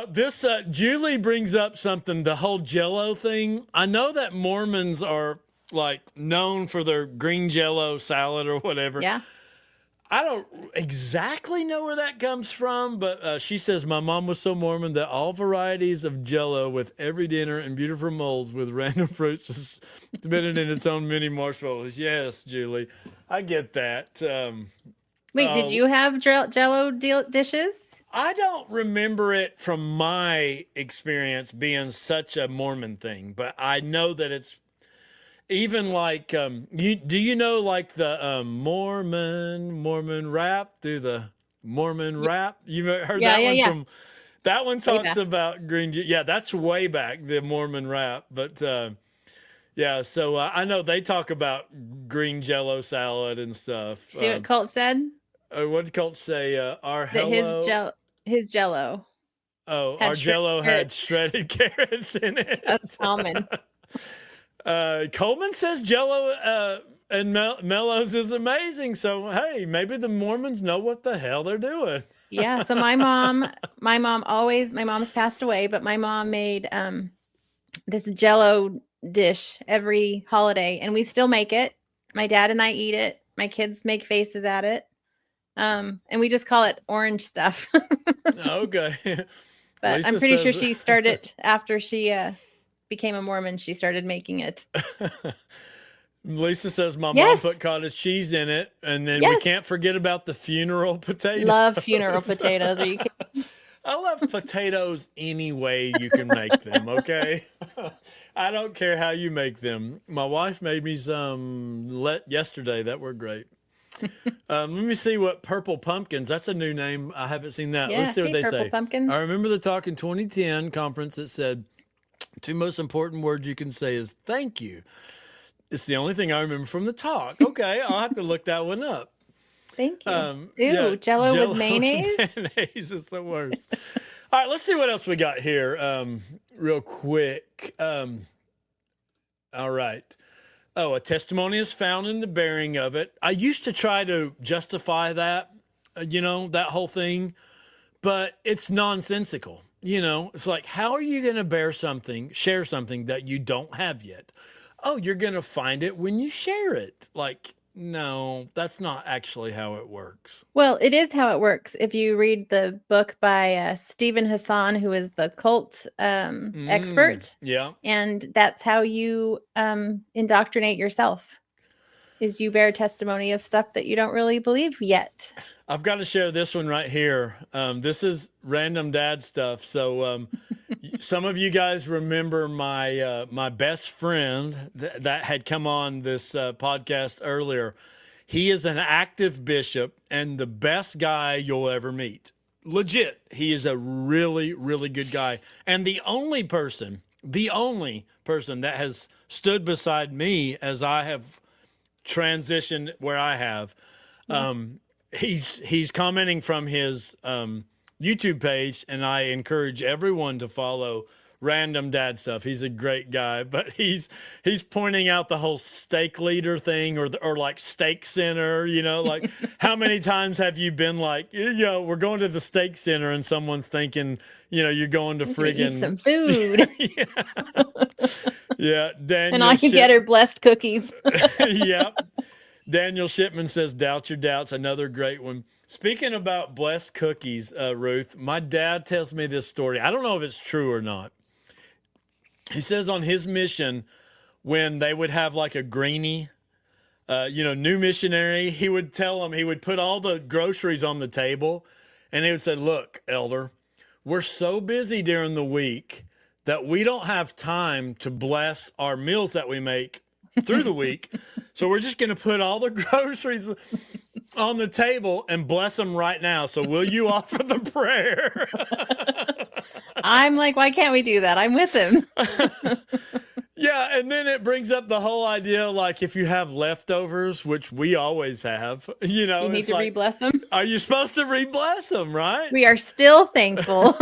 This Julie brings up something, the whole Jell-O thing. I know that Mormons are like known for their green Jell-O salad or whatever. Yeah. I don't exactly know where that comes from, but she says my mom was so Mormon that all varieties of Jell-O with every dinner and beautiful molds with random fruits is submitted in its own mini marshmallows. Yes, Julie, I get that. Wait, did you have Jell-O dishes? I don't remember it from my experience being such a Mormon thing, but I know that it's even like, do you know like the Mormon rap through the Mormon rap? You heard that one from, that one talks about green. Yeah, that's way back, the Mormon rap. But yeah, so I know they talk about green Jell-O salad and stuff. See what Colt said? What did Colt say? Our hello. His Jell-O. Oh, our Jell-O had shredded carrots in it. That's common. Coleman says Jell-O and Mellows is amazing. So, hey, maybe the Mormons know what the hell they're doing. Yeah. So my mom's passed away, but my mom made this Jell-O dish every holiday, and we still make it. My dad and I eat it. My kids make faces at it. And we just call it orange stuff. Okay. But Lisa I'm pretty sure she started after she became a Mormon. She started making it. Lisa says my mom put cottage cheese in it, and then we can't forget about the funeral potatoes. Love funeral potatoes. Are you kidding? I love potatoes any way you can make them, okay? I don't care how you make them. My wife made me some yesterday that were great. Let me see what purple pumpkins. That's a new name. I haven't seen that. Yeah, let's see what they say. Pumpkins. I remember the talk in 2010 conference that said two most important words you can say is thank you. It's the only thing I remember from the talk. Okay, I'll have to look that one up. Thank you. Jell-O with mayonnaise. Mayonnaise is the worst. All right, let's see what else we got here real quick. All right. Oh, a testimony is found in the bearing of it. I used to try to justify that, that whole thing, but it's nonsensical. It's like, how are you going to share something that you don't have yet? Oh, you're going to find it when you share it. Like, no, that's not actually how it works. Well, it is how it works. If you read the book by Stephen Hassan, who is the cult expert. Yeah. And that's how you indoctrinate yourself, is you bear testimony of stuff that you don't really believe yet. I've got to share this one right here. This is random dad stuff. So some of you guys remember my best friend that had come on this podcast earlier. He is an active bishop and the best guy you'll ever meet. Legit. He is a really, really good guy. And the only person that has stood beside me as I have transitioned where I have, he's commenting from his YouTube page, and I encourage everyone to follow Random Dad Stuff. He's a great guy, but he's pointing out the whole steak leader thing or like steak center, like how many times have you been like, we're going to the steak center and someone's thinking, you're going to friggin' eat some food. Yeah. Daniel and I can get her blessed cookies. Yeah. Daniel Shipman says, doubt your doubts. Another great one. Speaking about blessed cookies, Ruth, my dad tells me this story. I don't know if it's true or not. He says on his mission, when they would have like a greenie, new missionary, he would tell them, he would put all the groceries on the table and he would say, look, elder, we're so busy during the week that we don't have time to bless our meals that we make through the week. So we're just going to put all the groceries on the table and bless them right now. So will you offer the prayer? I'm like, why can't we do that? I'm with him. Yeah. And then it brings up the whole idea, like if you have leftovers, which we always have, you know, You need it's to like, re-bless them. are you supposed to re-bless them, right? We are still thankful.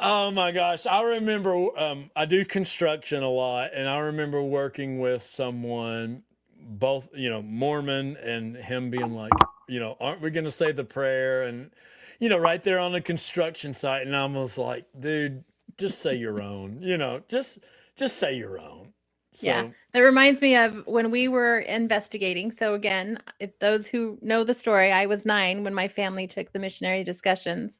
Oh my gosh. I remember I do construction a lot, and I remember working with someone, both, you know, Mormon, and him being like, you know, aren't we going to say the prayer? And, you know, right there on the construction site. And I was like, dude, just say your own, you know, just say your own. So, Yeah, that reminds me of when we were investigating. So again, if those who know the story, I was 9 when my family took the missionary discussions.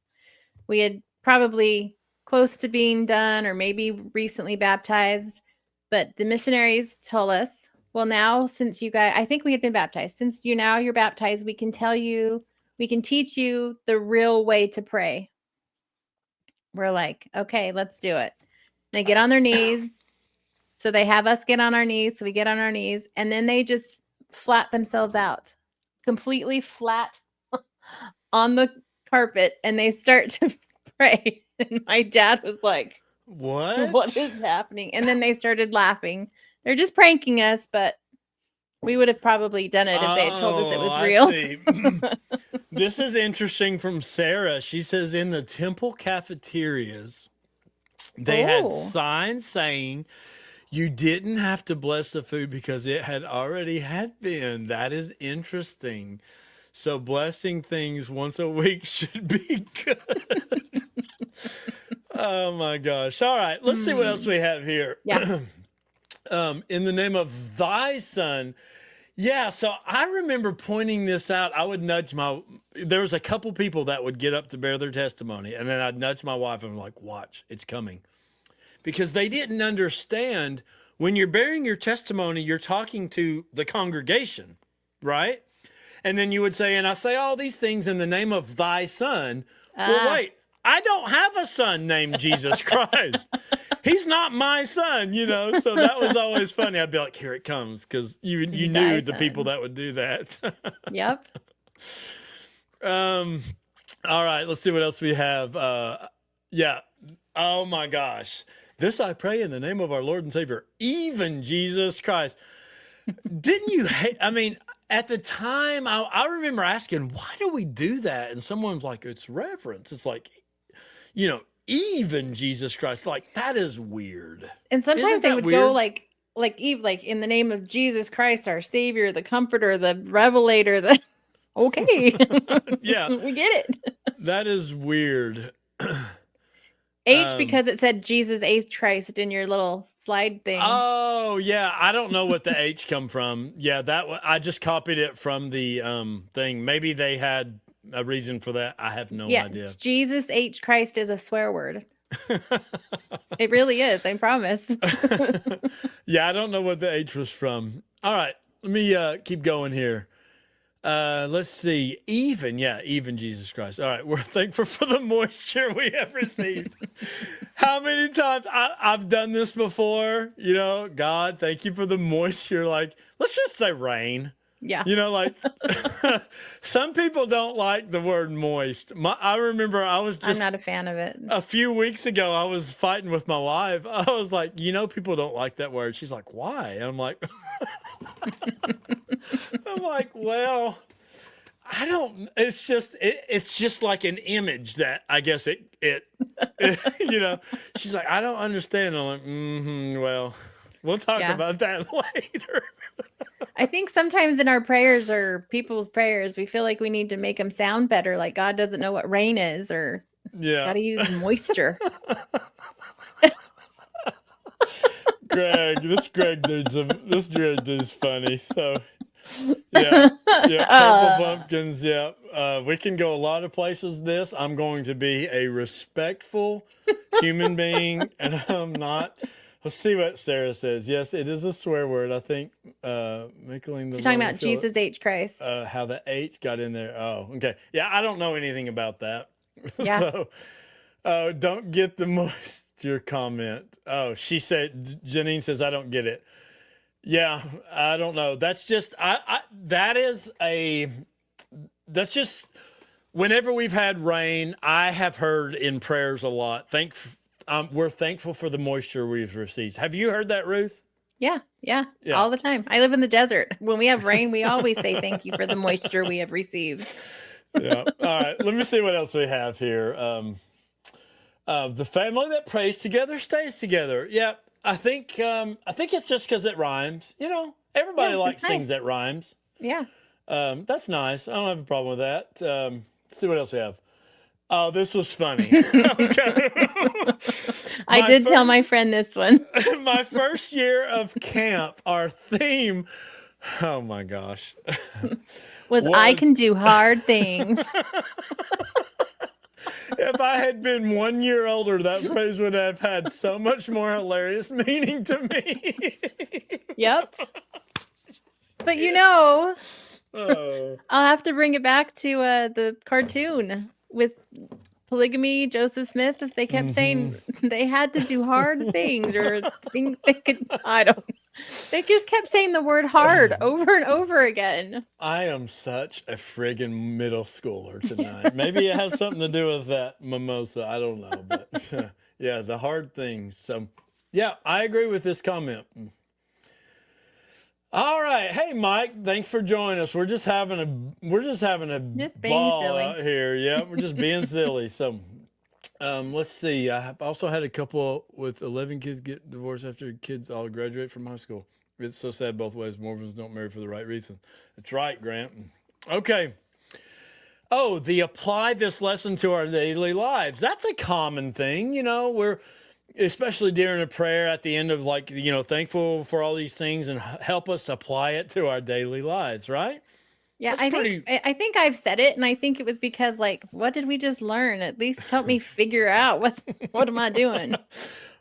We had probably close to being done or maybe recently baptized, but the missionaries told us, well, now since you guys, I think we had been baptized, since you're baptized, we can teach you the real way to pray. We're like, okay, let's do it. They get on their knees. So they have us get on our knees. So we get on our knees, and then they just flat themselves out, completely flat on the carpet, and they start to pray. And my dad was like, what is happening? And then they started laughing. They're just pranking us, but we would have probably done it if they had told us it was real. I see. This is interesting from Sarah. She says in the temple cafeterias, they had signs saying you didn't have to bless the food because it had already had been. That is interesting. So blessing things once a week should be good. Oh my gosh. All right. Let's see what else we have here. Yeah. In the name of thy son. Yeah. So I remember pointing this out. I would nudge there was a couple people that would get up to bear their testimony, and then I'd nudge my wife and I'm like, watch, it's coming. Because they didn't understand when you're bearing your testimony, you're talking to the congregation, right? And then you would say, and I say all these things in the name of thy son. Well, wait, I don't have a son named Jesus Christ. He's not my son, you know? So that was always funny. I'd be like, here it comes. Because you knew the people that would do that. Yep. All right, let's see what else we have. Yeah. Oh my gosh. This I pray in the name of our Lord and Savior, even Jesus Christ. Didn't you hate? I mean, at the time, I remember asking, why do we do that? And someone's like, it's reverence. It's like, you know, even Jesus Christ. Like, that is weird. And sometimes they would go like in the name of Jesus Christ, our Savior, the Comforter, the Revelator, okay. Yeah. We get it. That is weird. H because it said Jesus H Christ in your little slide thing. Oh yeah, I don't know what the H come from. Yeah, I just copied it from the thing. Maybe they had a reason for that. I have no idea. Jesus H Christ is a swear word. It really is. I promise. Yeah, I don't know what the H was from. All right, let me keep going here. Let's see. Even Jesus Christ. All right. We're thankful for the moisture we have received. How many times I've done this before, you know, God, thank you for the moisture. Like, let's just say rain. Yeah. You know, like some people don't like the word moist. I remember I'm not a fan of it. A few weeks ago, I was fighting with my wife. I was like, you know, people don't like that word. She's like, why? And I'm like, well, I don't, it's just like an image that I guess it you know, she's like, I don't understand. I'm like, well, we'll talk about that later. I think sometimes in our prayers or people's prayers, we feel like we need to make them sound better. Like God doesn't know what rain is, or got to use moisture. Greg dude is funny. So yeah, purple pumpkins. Yeah, we can go a lot of places. I'm going to be a respectful human being, and I'm not. Let's see what Sarah says. Yes, it is a swear word. I think Michaeline. She's talking about Jesus H Christ. How the H got in there. Oh, okay. Yeah, I don't know anything about that. Yeah. So, don't get the moisture comment. Oh, she said. Janine says I don't get it. Yeah, I don't know. That's just that's just whenever we've had rain, I have heard in prayers a lot. we're thankful for the moisture we've received. Have you heard that, Ruth? Yeah, Yeah. all the time. I live in the desert. When we have rain, we always say thank you for the moisture we have received. Yeah. All right. Let me see what else we have here. The family that prays together stays together. Yeah. I think it's just because it rhymes. You know, everybody Yeah, likes it's things nice. that rhymes. Yeah. That's nice. I don't have a problem with that. Let's see what else we have. Oh, this was funny. Okay. I did tell my friend this one. My first year of camp, our theme, oh my gosh, was I can do hard things. If I had been 1 year older, that phrase would have had so much more hilarious meaning to me. Yep. But you know, Oh. I'll have to bring it back to the cartoon with polygamy, Joseph Smith. If they kept saying they had to do hard things or things they could, I don't. They just kept saying the word hard over and over again. I am such a friggin' middle schooler tonight. Maybe it has something to do with that mimosa. I don't know, but yeah, the hard things. So, yeah, I agree with this comment. All right, hey Mike, thanks for joining us. We're just having a Just being ball silly. out here. Yeah, we're just being silly. So, let's see. I also had a couple with 11 kids get divorced after kids all graduate from high school. It's so sad both ways. Mormons don't marry for the right reason. That's right, Grant. Okay. Oh, the apply this lesson to our daily lives. That's a common thing. You know, we're especially during a prayer at the end of thankful for all these things and help us apply it to our daily lives, right? Yeah, That's I think I've said it, and I think it was because what did we just learn? At least help me figure out what am I doing?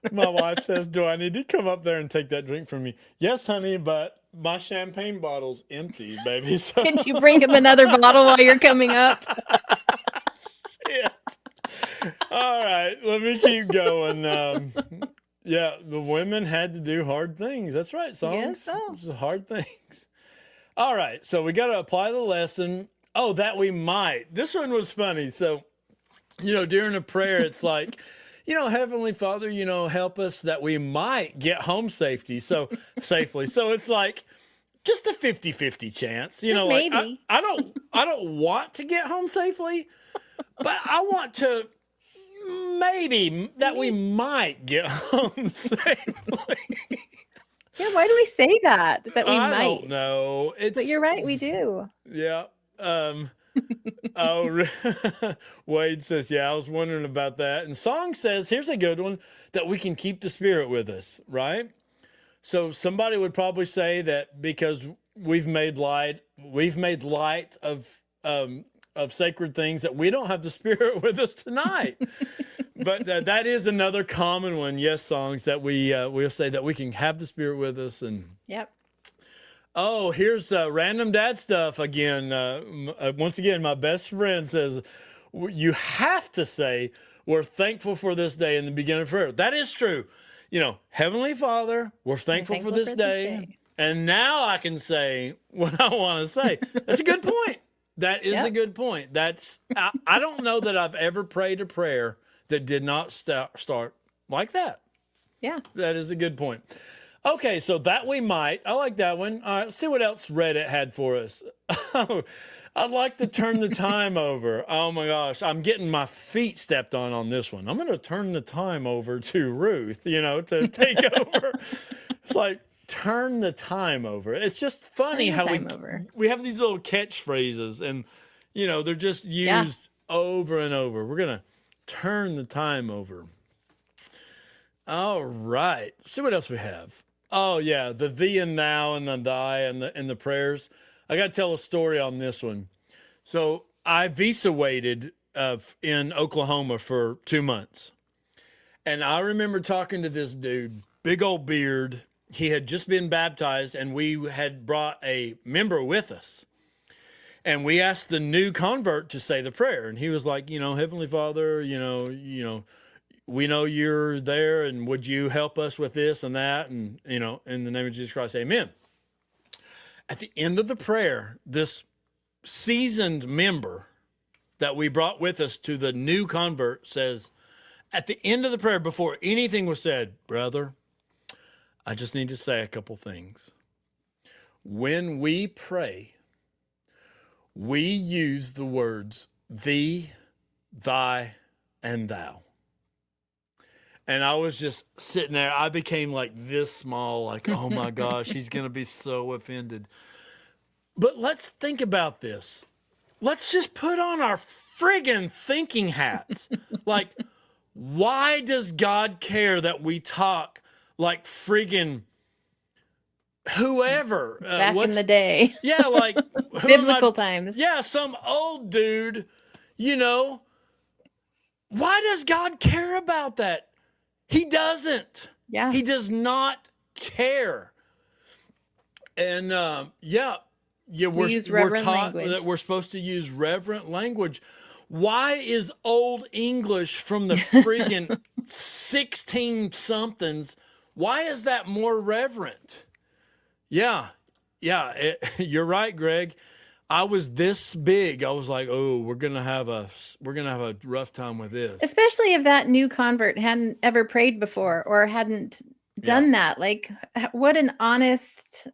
My wife says, "Do I need to come up there and take that drink from you?" Yes, honey, but my champagne bottle's empty, baby. So Can you bring him another bottle while you're coming up? yeah. All right, let me keep going. Yeah, the women had to do hard things. That's right, songs. Yes, so. Hard things. All right, so we got to apply the lesson. Oh, that we might. This one was funny. So, during a prayer, it's like, Heavenly Father, help us that we might get home safely. So it's like just a 50-50 chance. Maybe. I don't want to get home safely, but I want to maybe that we might get home safely. Yeah, why do we say that we might? I don't know. But you're right, we do. Yeah. Wade says, yeah, I was wondering about that. And Song says, here's a good one, that we can keep the spirit with us, right? So somebody would probably say that because we've made light of sacred things, that we don't have the spirit with us tonight. But that is another common one. Yes, Songs, that we'll say that we can have the spirit with us. And yep. Oh, here's random dad stuff again. Once again, my best friend says, you have to say, we're thankful for this day in the beginning of prayer. That is true. Heavenly Father, we're thankful for this day. And now I can say what I want to say. That's a good point. That is a good point. I don't know that I've ever prayed a prayer that did not start like that. Yeah. That is a good point. Okay, so that we might. I like that one. All right, let's see what else Reddit had for us. I'd like to turn the time over. Oh my gosh, I'm getting my feet stepped on this one. I'm going to turn the time over to Ruth, to take over. It's like, turn the time over. It's just funny how we have these little catchphrases and, they're just used over and over. We're going to turn the time over. All right, let's see what else we have. Oh yeah, the thee and thou and the thy and the prayers. I got to tell a story on this one. So I visa waited in Oklahoma for 2 months, and I remember talking to this dude, big old beard. He had just been baptized, and we had brought a member with us, and we asked the new convert to say the prayer, and he was like, Heavenly Father, we know you're there, and would you help us with this and that? And, in the name of Jesus Christ, amen. At the end of the prayer, this seasoned member that we brought with us to the new convert says, at the end of the prayer, before anything was said, brother, I just need to say a couple things. When we pray, we use the words thee, thy, and thou. And I was just sitting there. I became like this small, like, oh my gosh, he's going to be so offended. But let's think about this. Let's just put on our friggin' thinking hats. Like, why does God care that we talk like friggin' whoever? Back in the day. Yeah, like biblical times. Yeah, some old dude, you know. Why does God care about that? He doesn't. Yeah. He does not care. And we're taught language. that we're supposed to use reverent language. Why is Old English from the freaking 16 somethings? Why is that more reverent? Yeah, you're right, Greg. I was this big. I was like, oh, we're gonna have a rough time with this. Especially if that new convert hadn't ever prayed before or hadn't done that. Like, what an honest,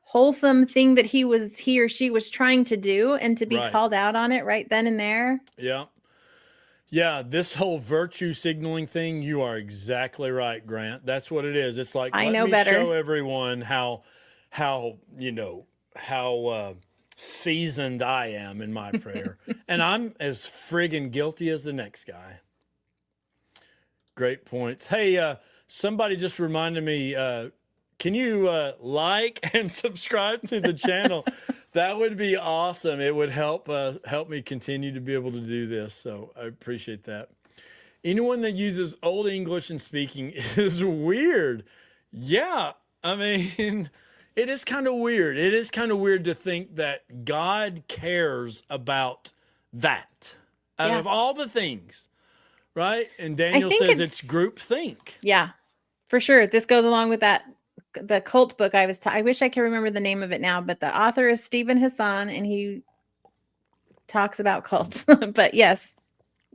wholesome thing that he or she was trying to do, and to be called out on it right then and there. Yeah. Yeah, this whole virtue signaling thing, you are exactly right, Grant. That's what it is. It's like, let me show everyone how seasoned I am in my prayer. And I'm as friggin' guilty as the next guy. Great points. Hey, somebody just reminded me, can you like and subscribe to the channel? That would be awesome. It would help me continue to be able to do this. So I appreciate that. Anyone that uses Old English in speaking is weird. Yeah, I mean, it is kind of weird. It is kind of weird to think that God cares about that out of all the things, right? And Daniel says it's groupthink. Yeah, for sure. This goes along with the cult book I wish I could remember the name of it now, but the author is Stephen Hassan, and he talks about cults. But yes,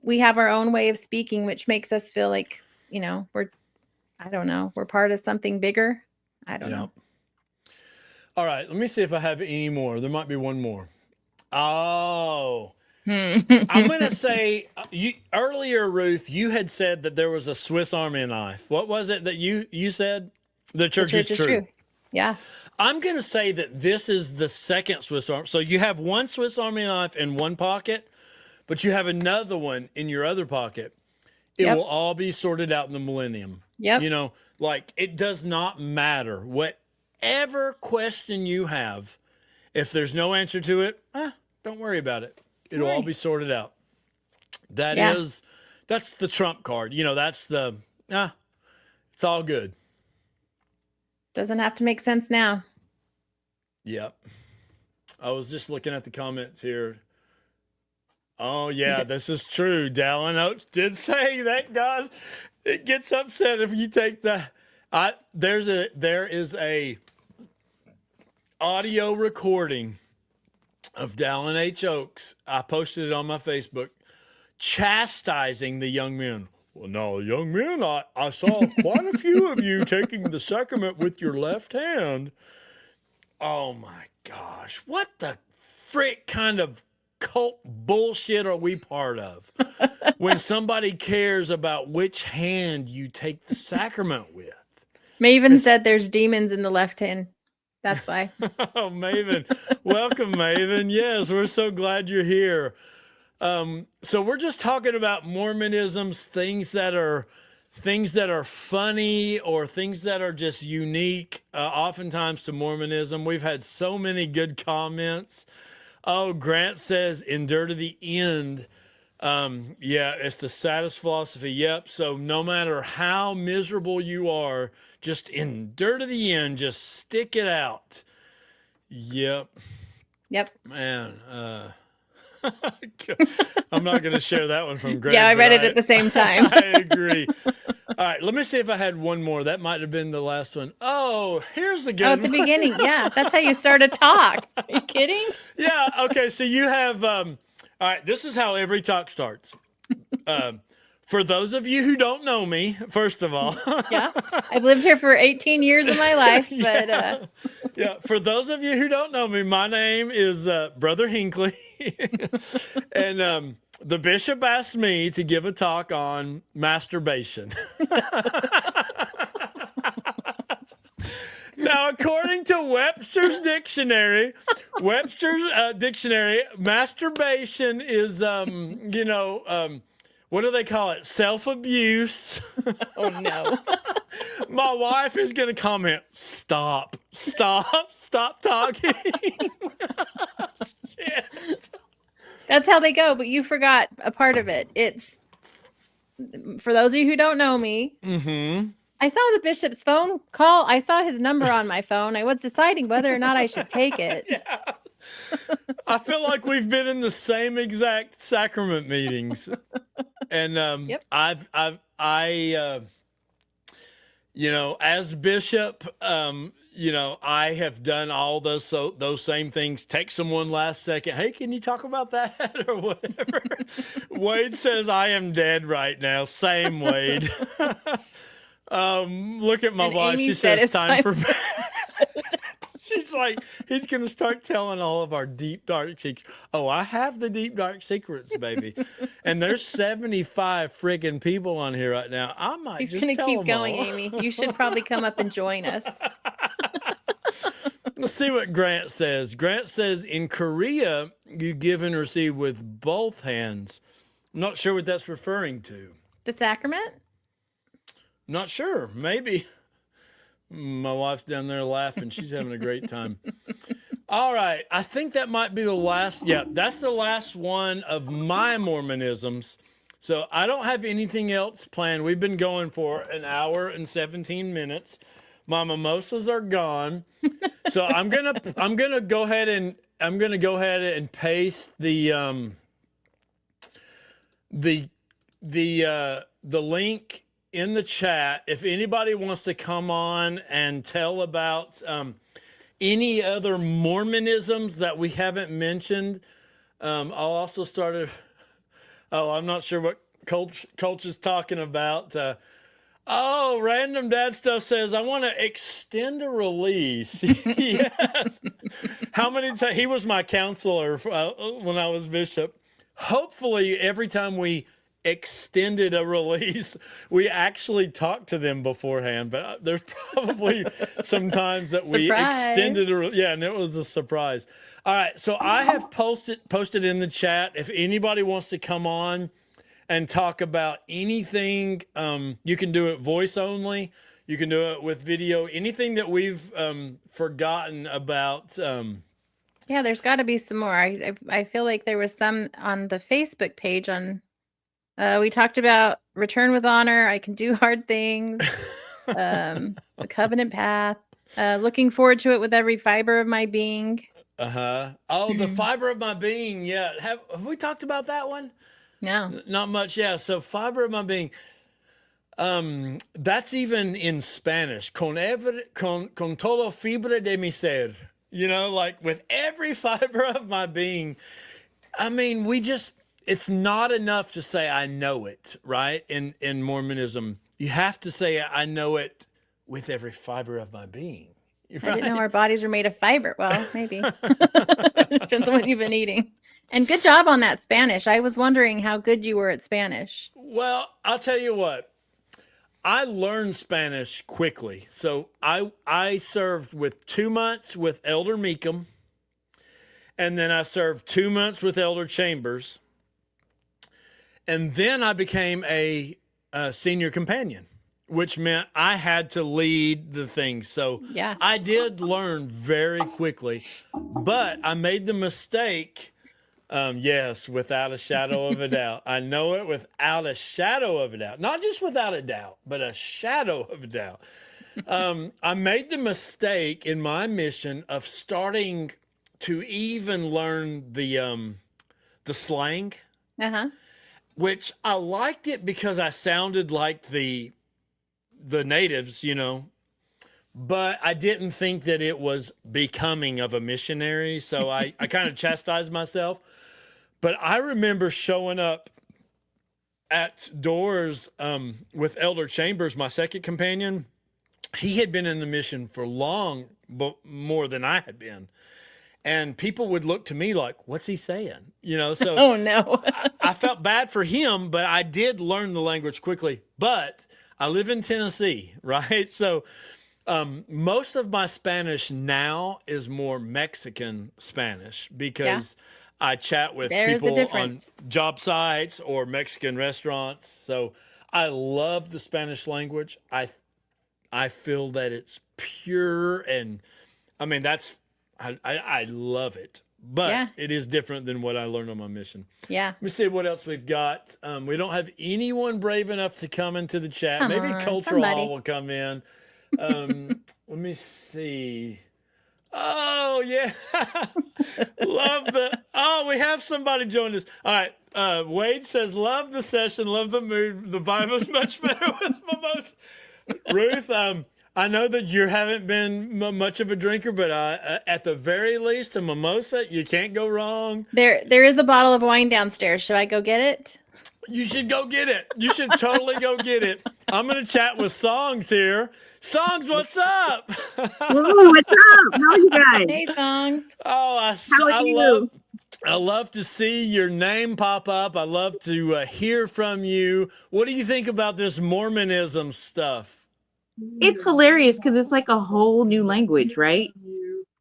we have our own way of speaking, which makes us feel like, we're part of something bigger. I don't know. All right, let me see if I have any more. There might be one more. Oh, I'm going to say, earlier, Ruth, you had said that there was a Swiss Army knife. What was it that you said? The church is true. Yeah. I'm going to say that this is the second Swiss Army. So you have one Swiss Army knife in one pocket, but you have another one in your other pocket. It will all be sorted out in the millennium. Yep. Like, it does not matter. Whatever question you have, if there's no answer to it, don't worry about it. It'll all be sorted out. That's the trump card. That's it's all good. Doesn't have to make sense now. Yep. I was just looking at the comments here. Oh, yeah, this is true. Dallin Oates did say that God, it gets upset if you take the... There is a audio recording of Dallin H. Oaks. I posted it on my Facebook, chastising the young men. Well, now, young men, I saw quite a few of you taking the sacrament with your left hand. Oh, my gosh. What the frick kind of cult bullshit are we part of? When somebody cares about which hand you take the sacrament with. Maven said there's demons in the left hand. That's why. Oh, Maven. Welcome, Maven. Yes, we're so glad you're here. So we're just talking about Mormonisms, things that are funny or things that are just unique, oftentimes to Mormonism. We've had so many good comments. Oh, Grant says, endure to the end. It's the saddest philosophy. Yep. So no matter how miserable you are, just endure to the end. Just stick it out. Yep. Man, I'm not going to share that one from Greg. Yeah, I read it at the same time. I agree. All right, let me see if I had one more. That might have been the last one. Oh, here's a good one. At the beginning, yeah. That's how you start a talk. Are you kidding? Yeah, okay, so you have, all right, this is how every talk starts. For those of you who don't know me, first of all. Yeah. I've lived here for 18 years of my life, but yeah. For those of you who don't know me, my name is Brother Hinckley. And the bishop asked me to give a talk on masturbation. Now, according to Webster's dictionary, masturbation is, what do they call it? Self-abuse. oh no. My wife is going to comment, stop talking. Shit. That's how they go, but you forgot a part of it. It's, for those of you who don't know me, I saw the bishop's phone call. I saw his number on my phone. I was deciding whether or not I should take it. Yeah. I feel like we've been in the same exact sacrament meetings. And Yep. As bishop, I have done all those same things. Text someone last second, hey, can you talk about that or whatever? Wade says I am dead right now. Same Wade. Look at my wife. Amy She said says it's time for time bed. She's like, he's going to start telling all of our deep, dark secrets. Oh, I have the deep, dark secrets, baby. And there's 75 friggin' people on here right now. I might He's just going to tell keep them going, all. Amy. You should probably come up and join us. Let's see what Grant says. Grant says, in Korea, you give and receive with both hands. I'm not sure what that's referring to. The sacrament? Not sure. Maybe. My wife's down there laughing. She's having a great time. All right. I think that might be the last. Yeah, that's the last one of my Mormonisms. So I don't have anything else planned. We've been going for an hour and 17 minutes. My mimosas are gone. So I'm gonna go ahead and paste the link in the chat. If anybody wants to come on and tell about any other Mormonisms that we haven't mentioned, I'll also start I'm not sure what Coach is talking about. Random Dad Stuff says, I want to extend a release. Yes. How many times? He was my counselor when I was bishop. Hopefully, every time we extended a release, we actually talked to them beforehand, but there's probably some times that we extended and it was a surprise. All right, so I have posted in the chat. If anybody wants to come on and talk about anything, you can do it voice only, you can do it with video, anything that we've forgotten about. Yeah, there's got to be some more. I feel like there was some on the Facebook page on. We talked about return with honor. I can do hard things. The covenant path. Looking forward to it with every fiber of my being. Oh, the fiber of my being. Yeah. Have we talked about that one? No. Not much. Yeah. So fiber of my being. That's even in Spanish. Con todo fibra de mi ser. Like with every fiber of my being. I mean, it's not enough to say I know it, right? In Mormonism, you have to say I know it with every fiber of my being. Right? I didn't know our bodies were made of fiber. Well, maybe. Depends on what you've been eating. And good job on that Spanish. I was wondering how good you were at Spanish. Well, I'll tell you what. I learned Spanish quickly. So I served with 2 months with Elder Meekum, and then I served 2 months with Elder Chambers. And then I became a senior companion, which meant I had to lead the thing. So yeah. I did learn very quickly, but I made the mistake. Yes, without a shadow of a doubt. I know it without a shadow of a doubt. Not just without a doubt, but a shadow of a doubt. I made the mistake in my mission of starting to even learn the slang. Uh-huh. Which I liked it because I sounded like the natives, but I didn't think that it was becoming of a missionary. So I kind of chastised myself. But I remember showing up at doors with Elder Chambers, my second companion. He had been in the mission for long, but more than I had been. And people would look to me like, what's he saying? So Oh no. I felt bad for him, but I did learn the language quickly. But I live in Tennessee, right? So most of my Spanish now is more Mexican Spanish because I chat with There's a people on difference. job sites or Mexican restaurants. So I love the Spanish language. I feel that it's pure, and I mean I love it. But it is different than what I learned on my mission. Yeah. Let me see what else we've got. We don't have anyone brave enough to come into the chat. Come Maybe on, Cultural somebody. Hall will come in. Let me see. Oh, yeah. We have somebody join us. All right. Wade says, love the session, love the mood. The vibe is much better with mimosa. Ruth, I know that you haven't been much of a drinker, but at the very least, a mimosa, you can't go wrong. There is a bottle of wine downstairs. Should I go get it? You should go get it. You should totally go get it. I'm going to chat with Songs here. Songs, what's up? Whoa, what's up? How are you guys? Hey, Songs. Oh, I love to see your name pop up. I love to hear from you. What do you think about this Mormonism stuff? It's hilarious because it's like a whole new language, right?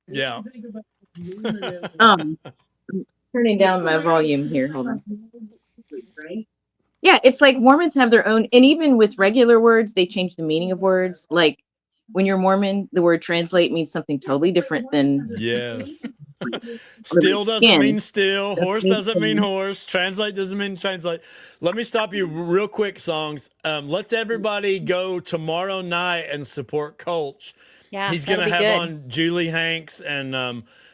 Yeah. Turning down my volume here. Hold on. Yeah, it's like Mormons have their own, and even with regular words, they change the meaning of words. Like when you're Mormon, the word translate means something totally different than yes. Still doesn't mean still. Horse doesn't mean horse. Translate doesn't mean translate. Let me stop you real quick, Songs. Let everybody go tomorrow night and support Colch. Yeah, he's going to have good. on Julie Hanks, and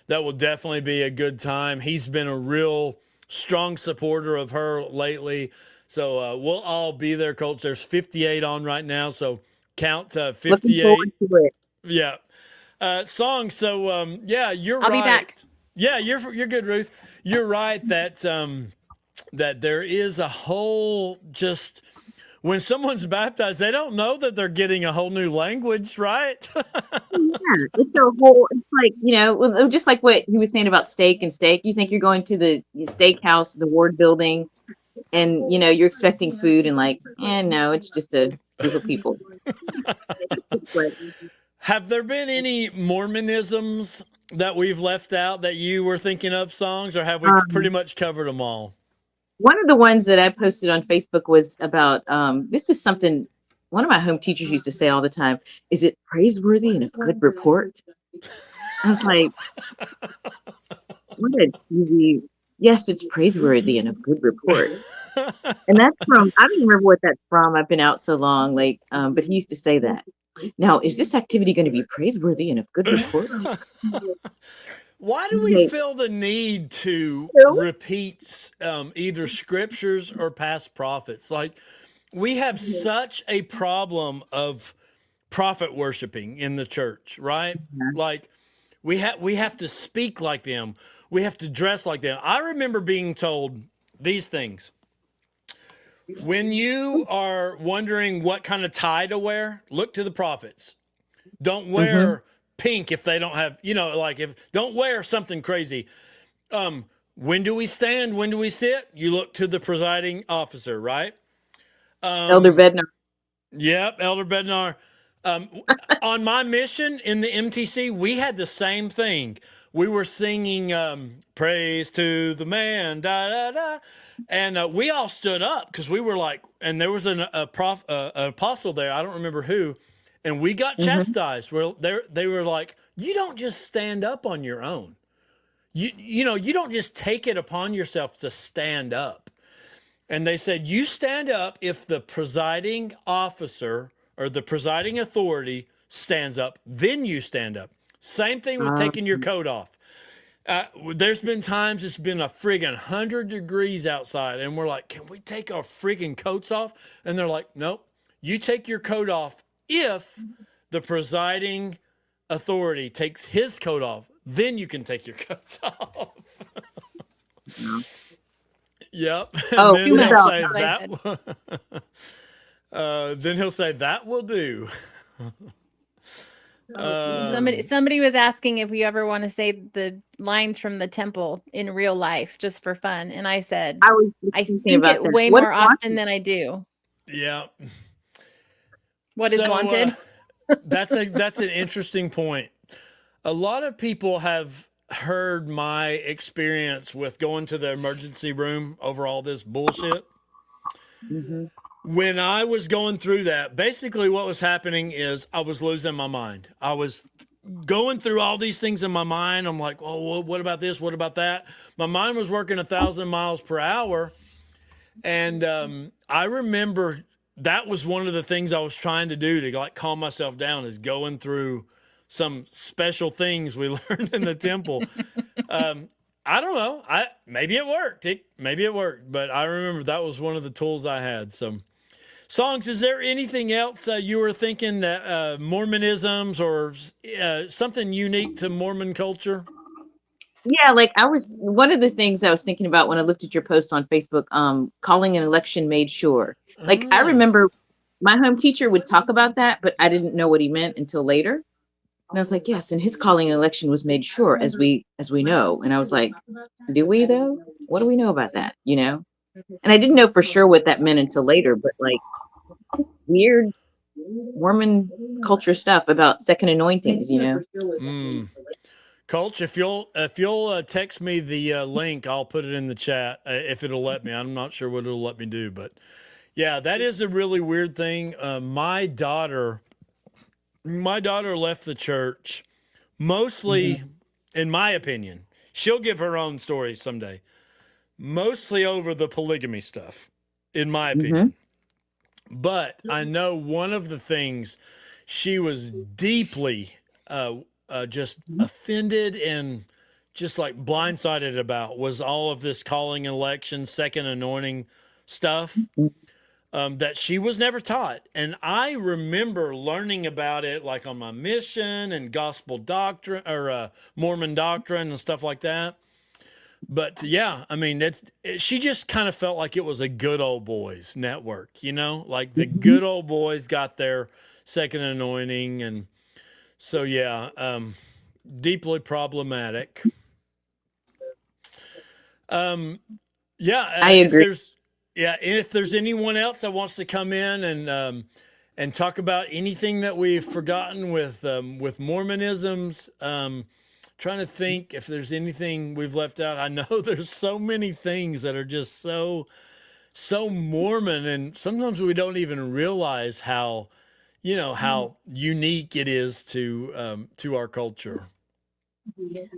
that will definitely be a good time. He's been a real strong supporter of her lately. So we'll all be there, Colch. There's 58 on right now, so count 58. Looking forward to it. Yeah. Song. So yeah, you're right. I'll be back. Yeah, you're good, Ruth. You're right that that there is a whole just when someone's baptized, they don't know that they're getting a whole new language, right? Yeah, it's a whole. It's like just like what he was saying about steak and steak. You think you're going to the steakhouse, the Ward Building, and you're expecting food, and like, no, it's just a group of people. Have there been any Mormonisms that we've left out that you were thinking of, Songs, or have we pretty much covered them all? One of the ones that I posted on Facebook was about this is something one of my home teachers used to say all the time. Is it praiseworthy and a good report? I was like, what a easy. Yes, it's praiseworthy and a good report. And that's from, I don't remember what that's from. I've been out so long, but he used to say that. Now, is this activity going to be praiseworthy and of good report? Why do we feel the need to repeat either scriptures or past prophets? Like, we have such a problem of prophet worshiping in the church, right? Like, we have to speak like them. We have to dress like them. I remember being told these things. When you are wondering what kind of tie to wear, look to the prophets. Don't wear pink if they don't have, don't wear something crazy. When do we stand? When do we sit? You look to the presiding officer, right? Elder Bednar. Yep, Elder Bednar. On my mission in the MTC, we had the same thing. We were singing praise to the man, da da da. And we all stood up because we were like, and there was an apostle there. I don't remember who. And we got chastised. They were like, you don't just stand up on your own. You don't just take it upon yourself to stand up. And they said, you stand up if the presiding officer or the presiding authority stands up, then you stand up. Same thing with taking your coat off. There's been times it's been a friggin' 100 degrees outside, and we're like, can we take our friggin' coats off? And they're like, nope, you take your coat off if the presiding authority takes his coat off, then you can take your coats off. Yep. Oh, And then Too much. he'll so, say That's what I that. Then he'll say that will do. Somebody was asking if we ever want to say the lines from the temple in real life just for fun, and I said I was just I thinking think about it that. way What more is often wanted? than I do. Yeah. What is So wanted? that's an interesting point. A lot of people have heard my experience with going to the emergency room over all this bullshit. Mhm. When I was going through that, basically what was happening is I was losing my mind. I was going through all these things in my mind. I'm like, oh, what about this? What about that? My mind was working 1,000 miles per hour. And I remember that was one of the things I was trying to do to like calm myself down, is going through some special things we learned in the temple. I don't know. Maybe it worked. Maybe it worked, but I remember that was one of the tools I had. So, Songs, is there anything else you were thinking that Mormonisms or something unique to Mormon culture? Yeah, like one of the things I was thinking about when I looked at your post on Facebook, calling an election made sure. Like I Ah, remember my home teacher would talk about that, but I didn't know what he meant until later. And I was like, yes, and his calling an election was made sure, as we know. And I was like, do we though? What do we know about that? And I didn't know for sure what that meant until later, but like weird Mormon culture stuff about second anointings. Coach, if you'll text me the link, I'll put it in the chat if it'll let me. I'm not sure what it'll let me do, but yeah, that is a really weird thing. My daughter left the church mostly, in my opinion. She'll give her own story someday. Mostly over the polygamy stuff, in my Mm-hmm. opinion. But I know one of the things she was deeply just offended and just like blindsided about was all of this calling election, second anointing stuff that she was never taught. And I remember learning about it like on my mission and gospel doctrine or Mormon doctrine and stuff like that. But yeah, I mean, she just kind of felt like it was a good old boys network, like the good old boys got their second anointing. And so, yeah, deeply problematic. Yeah, I agree. if there's anyone else that wants to come in and talk about anything that we've forgotten with Mormonisms, trying to think if there's anything we've left out. I know there's so many things that are just so Mormon, and sometimes we don't even realize how how unique it is to our culture.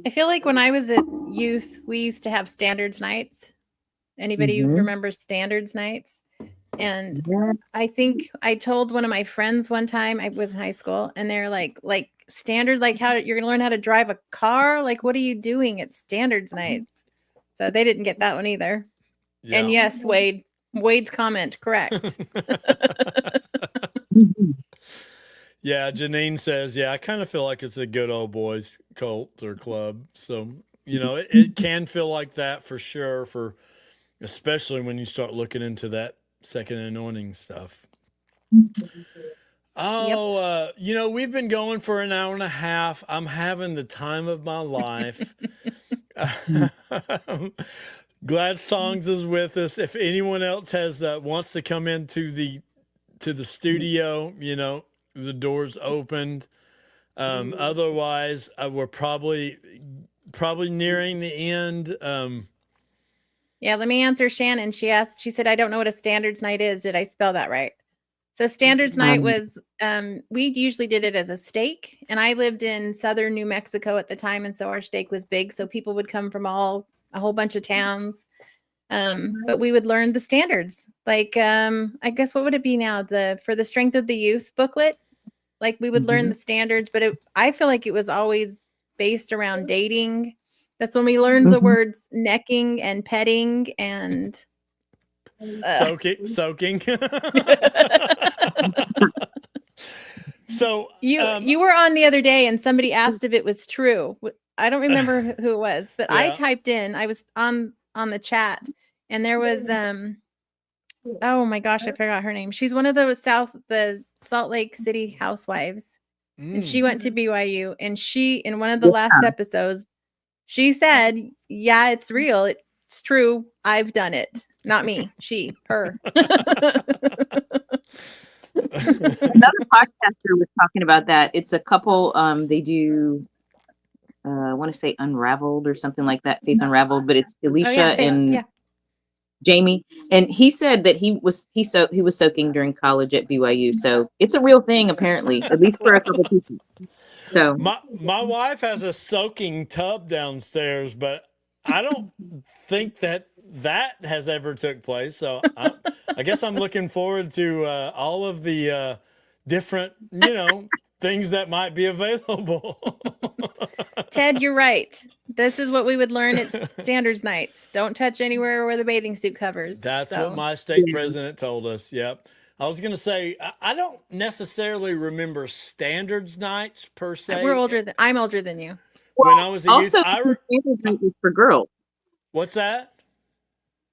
I feel like when I was at youth, we used to have standards nights. Anybody Mhm. remember standards nights? And Yeah. I think I told one of my friends one time, I was in high school, and they're like standard, like how you're gonna learn how to drive a car? Like, what are you doing at standards nights? So they didn't get that one either. And Yeah. yes, Wade's comment, correct. Mhm. Yeah, Janine says, yeah, I kind of feel like it's a good old boys cult or club. So, it can feel like that for sure, especially when you start looking into that second anointing stuff. Yep. Oh, we've been going for an hour and a half. I'm having the time of my life. Glad Songs is with us. If anyone else wants to come into the studio, the door's opened. Otherwise, we're probably nearing the end. Yeah, let me answer Shannon. She said, I don't know what a standards night is. Did I spell that right? So standards night was, we usually did it as a steak, and I lived in southern New Mexico at the time, and so our steak was big, so people would come from a whole bunch of towns. But we would learn the standards. Like, I guess what would it be now? For the Strength of the Youth booklet, like we would learn the standards, but I feel like it was always based around dating. That's when we learned the words necking and petting and Soaking. So you were on the other day and somebody asked if it was true. I don't remember who it was, but I Yeah. typed in, I was on the chat and there was oh my gosh, I forgot her name. She's one of the Salt Lake City housewives, and she went to BYU, and she, in one of the last episodes, she said, yeah, it's real. It's true. I've done it. Not me. Her. Another podcaster was talking about that. It's a couple, they do, I want to say Unraveled or something like that, Faith Unraveled, but it's Alicia and Jamie. And he said that he was soaking during college at BYU. So it's a real thing, apparently, at least for a couple people. So my wife has a soaking tub downstairs, but I don't think that has ever took place. So I guess I'm looking forward to all of the different, things that might be available. Ted, you're right. This is what we would learn at standards nights. Don't touch anywhere where the bathing suit covers. That's what my state president told us. Yep. I was going to say, I don't necessarily remember standards nights per se. I'm older than you. When I was a youth, standards night was for girls. What's that?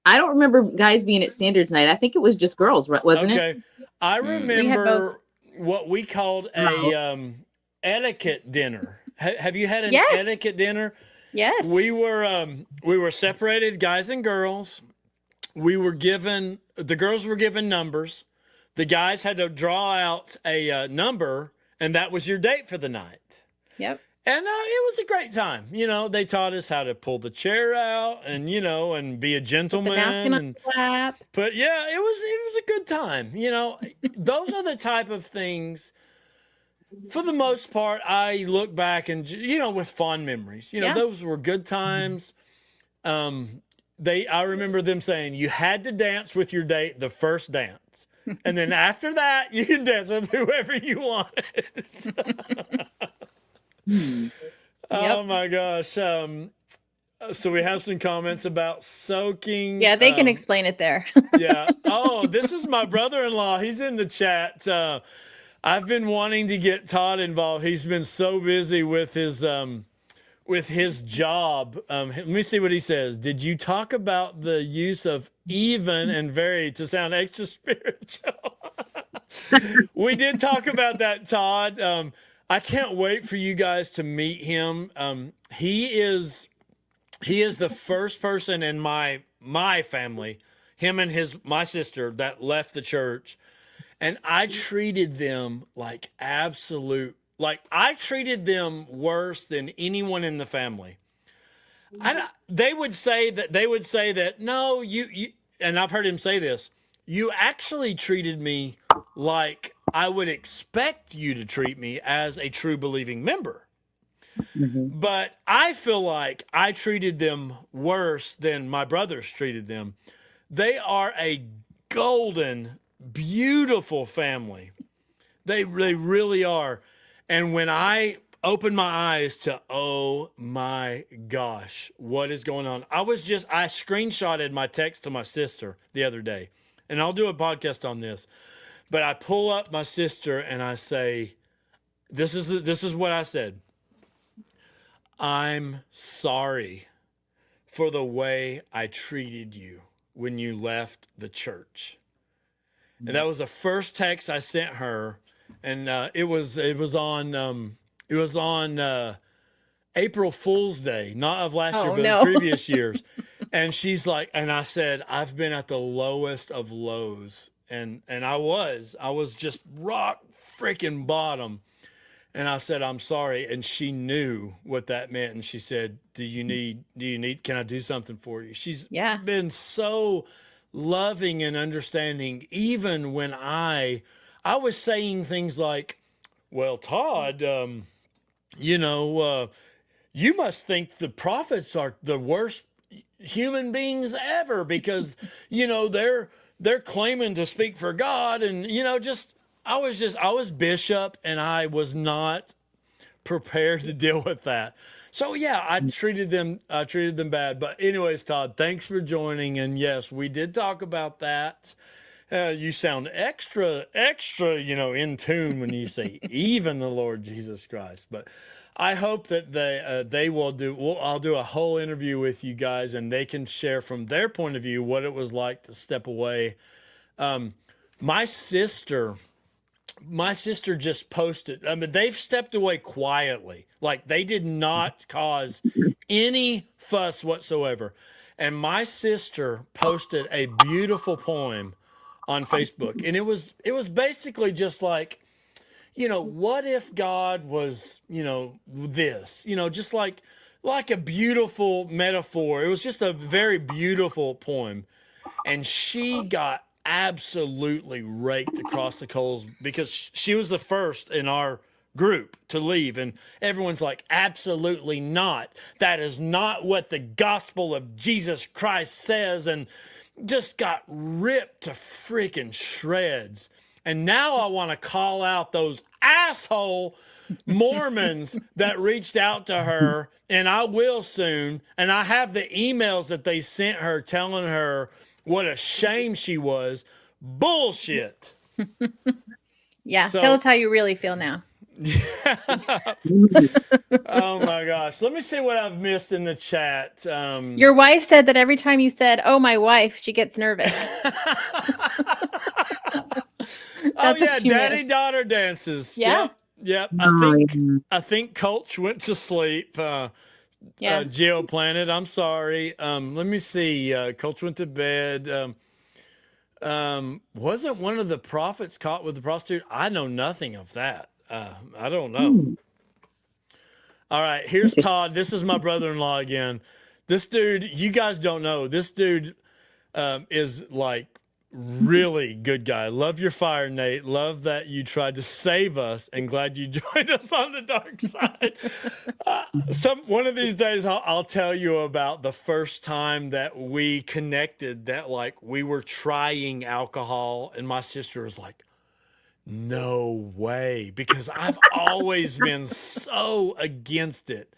I don't remember guys being at standards night. I think it was just girls, wasn't it? Okay. I remember what we called a etiquette dinner. Have you had an etiquette dinner? Yes. We were separated, guys and girls. The girls were given numbers. The guys had to draw out a number, and that was your date for the night. Yep. And it was a great time. They taught us how to pull the chair out and, and be a gentleman. But yeah, it was a good time. Those are the type of things, for the most part, I look back and, with fond memories. Those were good times. I remember them saying you had to dance with your date the first dance. And then after that, you can dance with whoever you wanted. Oh my gosh. So we have some comments about soaking. Yeah, they can explain it there. Yeah. Oh, this is my brother-in-law. He's in the chat. I've been wanting to get Todd involved. He's been so busy with his job. Let me see what he says. Did you talk about the use of even and very to sound extra spiritual? We did talk about that, Todd. I can't wait for you guys to meet him. He is the first person in my family, him and my sister, that left the church. And I treated them like I treated them worse than anyone in the family. They would say that, no, you, and I've heard him say this, you actually treated me like I would expect you to treat me as a true believing member. Mm-hmm. But I feel like I treated them worse than my brothers treated them. They are a golden, beautiful family. They really are. And when I opened my eyes to, oh my gosh, what is going on? I screenshotted my text to my sister the other day, and I'll do a podcast on this. But I pull up my sister and I say, this is what I said. I'm sorry for the way I treated you when you left the church. And that was the first text I sent her. And it was on April Fool's Day, not of last year, but of previous years. And she's like, and I said, I've been at the lowest of lows. And I was just rock freaking bottom. And I said, I'm sorry. And she knew what that meant. And she said, can I do something for you? She's been so loving and understanding, even when I was saying things like, well, Todd, you must think the prophets are the worst human beings ever because, they're claiming to speak for God. And, I was bishop and I was not prepared to deal with that. So yeah, I treated them bad. But anyways, Todd, thanks for joining. And yes, we did talk about that. You sound extra, in tune when you say even the Lord Jesus Christ. But I hope that they will do. I'll do a whole interview with you guys, and they can share from their point of view what it was like to step away. My sister just posted. I mean, they've stepped away quietly, like they did not cause any fuss whatsoever. And my sister posted a beautiful poem on Facebook, and it was basically just like, what if God was, this, just like a beautiful metaphor. It was just a very beautiful poem, and she got absolutely raked across the coals because she was the first in our group to leave, and everyone's like, absolutely not, that is not what the gospel of Jesus Christ says, and just got ripped to freaking shreds. And now I want to call out those asshole Mormons that reached out to her, and I will soon, and I have the emails that they sent her telling her what a shame she was. Bullshit. Yeah, So, tell us how you really feel now. Oh my gosh. Let me see what I've missed in the chat. Your wife said that every time you said, "Oh, my wife," she gets nervous. Oh yeah, daddy-daughter dances. Yeah. Yep. I think Coach went to sleep. GeoPlanet, I'm sorry. Let me see. Coach went to bed. Wasn't one of the prophets caught with the prostitute? I know nothing of that. I don't know. All right, here's Todd. This is my brother-in-law again. This dude, you guys don't know. This dude is like really good guy. Love your fire, Nate. Love that you tried to save us, and glad you joined us on the dark side. One of these days, I'll tell you about the first time that we connected, that like we were trying alcohol, and my sister was like, no way, because I've always been so against it.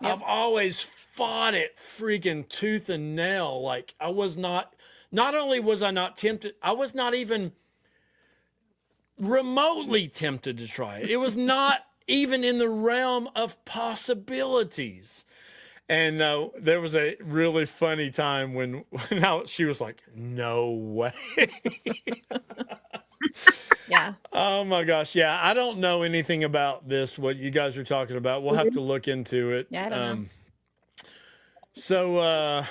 Yep. I've always fought it freaking tooth and nail. Like I was not only was I not tempted, I was not even remotely tempted to try it. It was not even in the realm of possibilities. And there was a really funny time when she was like, no way. Yeah. Oh my gosh. Yeah. I don't know anything about this, what you guys are talking about. We'll have to look into it. Yeah, I don't know. So,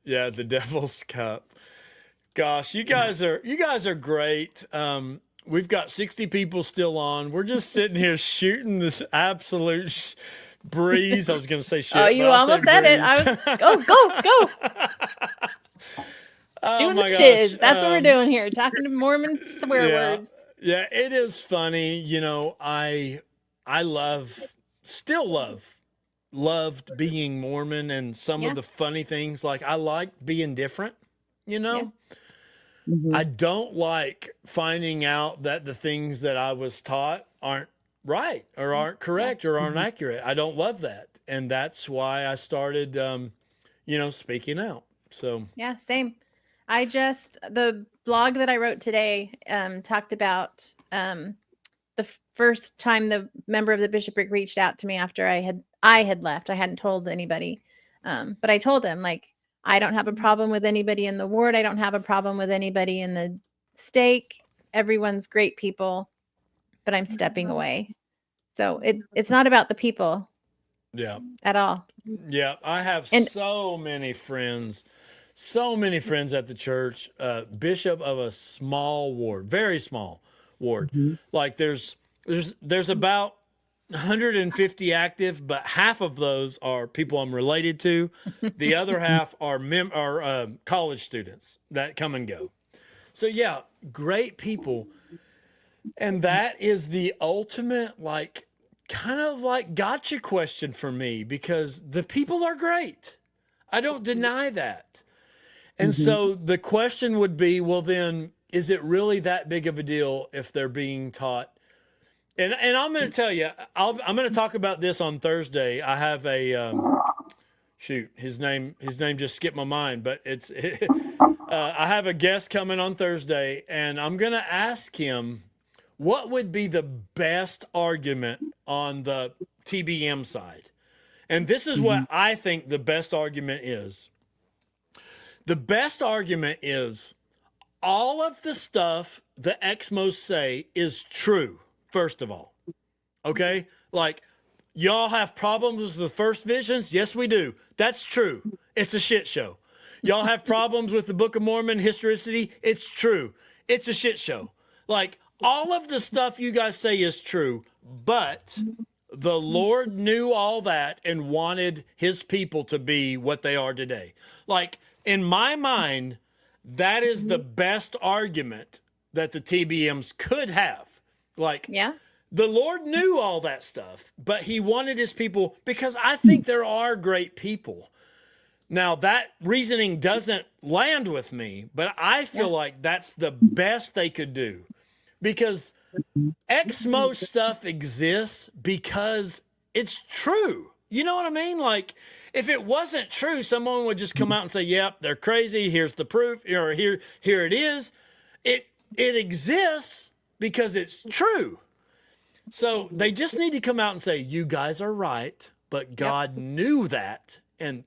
the Devil's Cup. Gosh, you guys are great. We've got 60 people still on. We're just sitting here shooting this absolute breeze. I was going to say shit. Oh, you almost said it. Go. Shooting the shiz. That's what we're doing here. Talking to Mormon swear words. Yeah, it is funny. I loved being Mormon, and some of the funny things. Like I like being different, Mm-hmm. I don't like finding out that the things that I was taught aren't right or aren't correct or aren't accurate. I don't love that. And that's why I started, speaking out. So yeah, same. The blog that I wrote today talked about the first time the member of the bishopric reached out to me after I had left. I hadn't told anybody, but I told him, like, I don't have a problem with anybody in the ward. I don't have a problem with anybody in the stake. Everyone's great people, but I'm stepping away. So it's not about the people. Yeah. At all. Yeah. I have so many friends at the church, bishop of a small ward, very small ward. Mm-hmm. Like there's about 150 active, but half of those are people I'm related to. The other half are college students that come and go. So yeah, great people. And that is the ultimate, like, kind of like gotcha question for me, because the people are great. I don't deny that. And so the question would be, well, then is it really that big of a deal if they're being taught? And I'm going to tell you, I'm going to talk about this on Thursday. I have a his name just skipped my mind, but it's I have a guest coming on Thursday, and I'm going to ask him what would be the best argument on the TBM side. And this is what I think the best argument is. The best argument is all of the stuff the Exmos say is true, first of all. Okay? Like, y'all have problems with the first visions? Yes, we do. That's true. It's a shit show. Y'all have problems with the Book of Mormon historicity? It's true. It's a shit show. Like, all of the stuff you guys say is true, but the Lord knew all that and wanted his people to be what they are today. Like, in my mind, that is the best argument that the TBMs could have. Like, Yeah. the Lord knew all that stuff, but he wanted his people, because I think there are great people. Now, that reasoning doesn't land with me, but I feel like that's the best they could do, because Exmo stuff exists because it's true. You know what I mean? Like, if it wasn't true, someone would just come out and say, yep, they're crazy. Here's the proof, or here it is. It exists because it's true. So they just need to come out and say, you guys are right, but God knew that,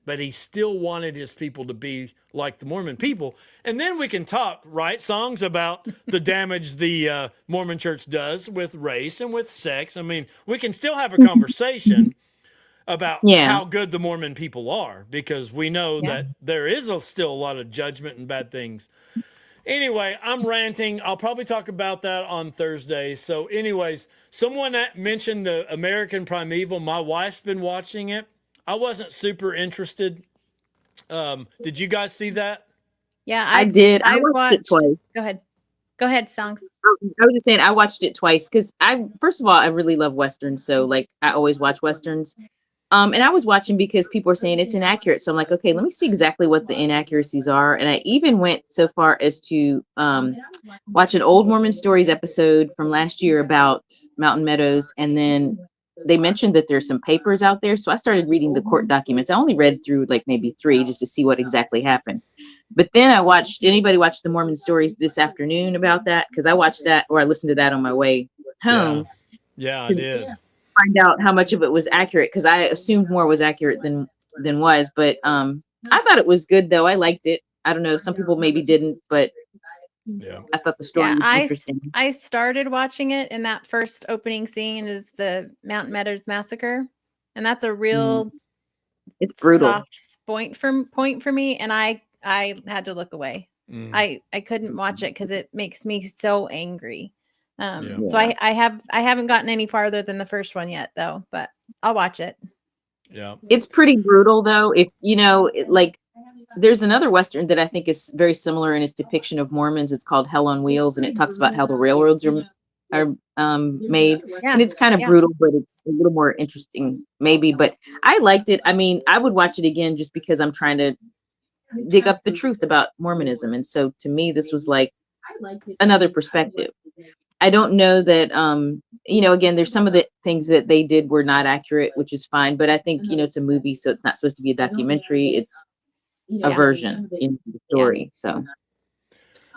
but he still wanted his people to be like the Mormon people. And then we can talk, write songs about the damage the Mormon church does with race and with sex. I mean, we can still have a conversation about how good the Mormon people are, because we know that there is still a lot of judgment and bad things. Anyway, I'm ranting. I'll probably talk about that on Thursday. So anyways, someone that mentioned the American Primeval. My wife's been watching it. I wasn't super interested. Did you guys see that? Yeah, I did. I watched watched it twice. Go ahead, Songs. I was just saying I watched it twice because first of all, I really love Westerns. So like I always watch Westerns. And I was watching because people were saying it's inaccurate. So I'm like, okay, let me see exactly what the inaccuracies are. And I even went so far as to watch an old Mormon Stories episode from last year about Mountain Meadows. And then they mentioned that there's some papers out there. So I started reading the court documents. I only read through like maybe 3 just to see what exactly happened. But then anybody watched the Mormon Stories this afternoon about that? Because I watched that, or I listened to that on my way home. Yeah, I did. Find out how much of it was accurate, because I assumed more was accurate than was. But I thought it was good though. I liked it. I don't know. Some people maybe didn't, but I thought the story was interesting. I started watching it, and that first opening scene is the Mountain Meadows massacre, and that's a real it's brutal soft point for me, and I had to look away. I couldn't watch it because it makes me so angry. So I haven't gotten any farther than the first one yet though, but I'll watch it. Yeah. It's pretty brutal though. If like there's another Western that I think is very similar in its depiction of Mormons. It's called Hell on Wheels, and it talks about how the railroads are made. Yeah. And it's kind of brutal, but it's a little more interesting maybe. But I liked it. I mean, I would watch it again just because I'm trying to dig up the truth about Mormonism. And so to me, this was like another perspective. I don't know that, again, there's some of the things that they did were not accurate, which is fine. But I think, it's a movie, so it's not supposed to be a documentary. It's a version in the story. So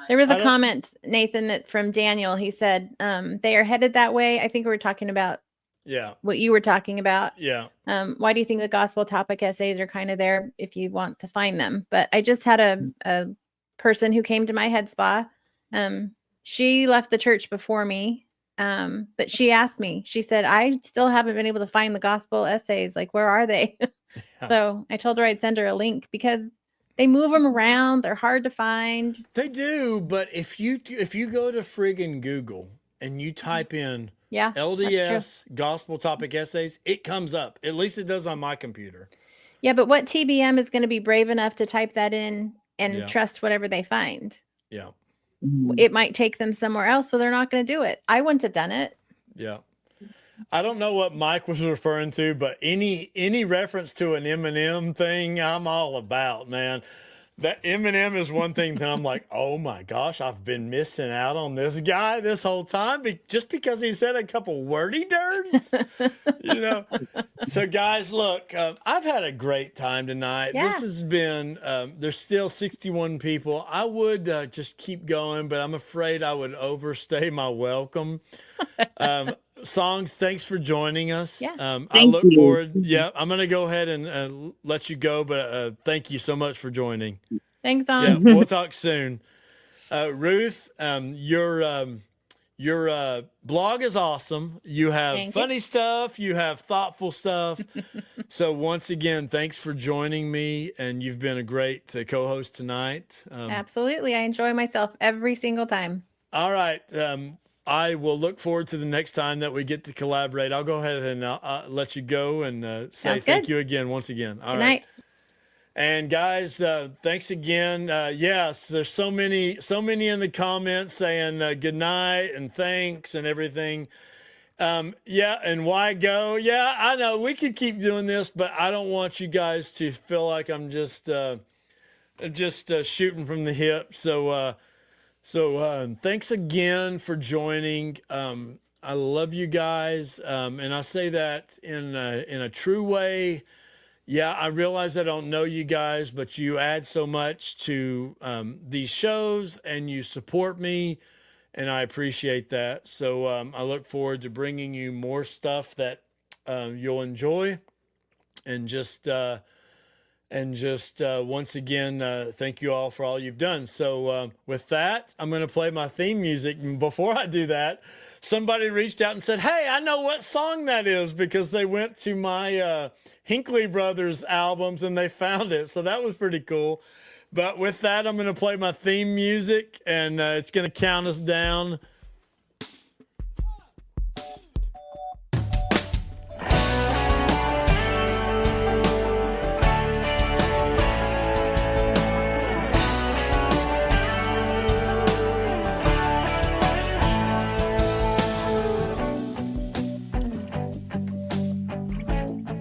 there was a comment, Nathan, that from Daniel. He said they are headed that way. I think we were talking about what you were talking about. Yeah. Why do you think the gospel topic essays are kind of there if you want to find them? But I just had a person who came to my head spa. She left the church before me, but she asked me, she said, I still haven't been able to find the gospel essays. Like, where are they? So I told her I'd send her a link because they move them around. They're hard to find. They do. But if you go to friggin' Google and you type in LDS gospel topic essays, it comes up. At least it does on my computer. Yeah. But what TBM is going to be brave enough to type that in and trust whatever they find? Yeah. It might take them somewhere else, so they're not going to do it. I wouldn't have done it. Yeah. I don't know what Mike was referring to, but any reference to an M&M thing, I'm all about, man. That Eminem is one thing that I'm like, oh my gosh, I've been missing out on this guy this whole time just because he said a couple wordy dirts, you know. So guys, look, I've had a great time tonight. Yeah. This has been, there's still 61 people. I would just keep going, but I'm afraid I would overstay my welcome. Songs, thanks for joining us. Yeah. I look you. forward. Yeah, I'm going to go ahead and let you go, but thank you so much for joining. Thanks, Yeah, on. we'll talk soon. Ruth, your blog is awesome. You have Thank you. funny stuff. You have thoughtful stuff. So once again, thanks for joining me, and you've been a great co-host tonight. Absolutely. I enjoy myself every single time. All right. I will look forward to the next time that we get to collaborate. I'll go ahead and let you go and say Sounds thank good. you again, once again. All Good right. night. And guys, thanks again. Yes, there's so many in the comments saying good night and thanks and everything. Yeah, and why go? Yeah, I know we could keep doing this, but I don't want you guys to feel like I'm just shooting from the hip. So thanks again for joining. I love you guys, and I say that in a true way. Yeah, I realize I don't know you guys, but you add so much to these shows, and you support me, and I appreciate that. So I look forward to bringing you more stuff that you'll enjoy, and just once again, thank you all for all you've done. So with that, I'm going to play my theme music. And before I do that, somebody reached out and said, hey, I know what song that is, because they went to my Hinckley Brothers albums and they found it. So that was pretty cool. But with that, I'm going to play my theme music, and it's going to count us down.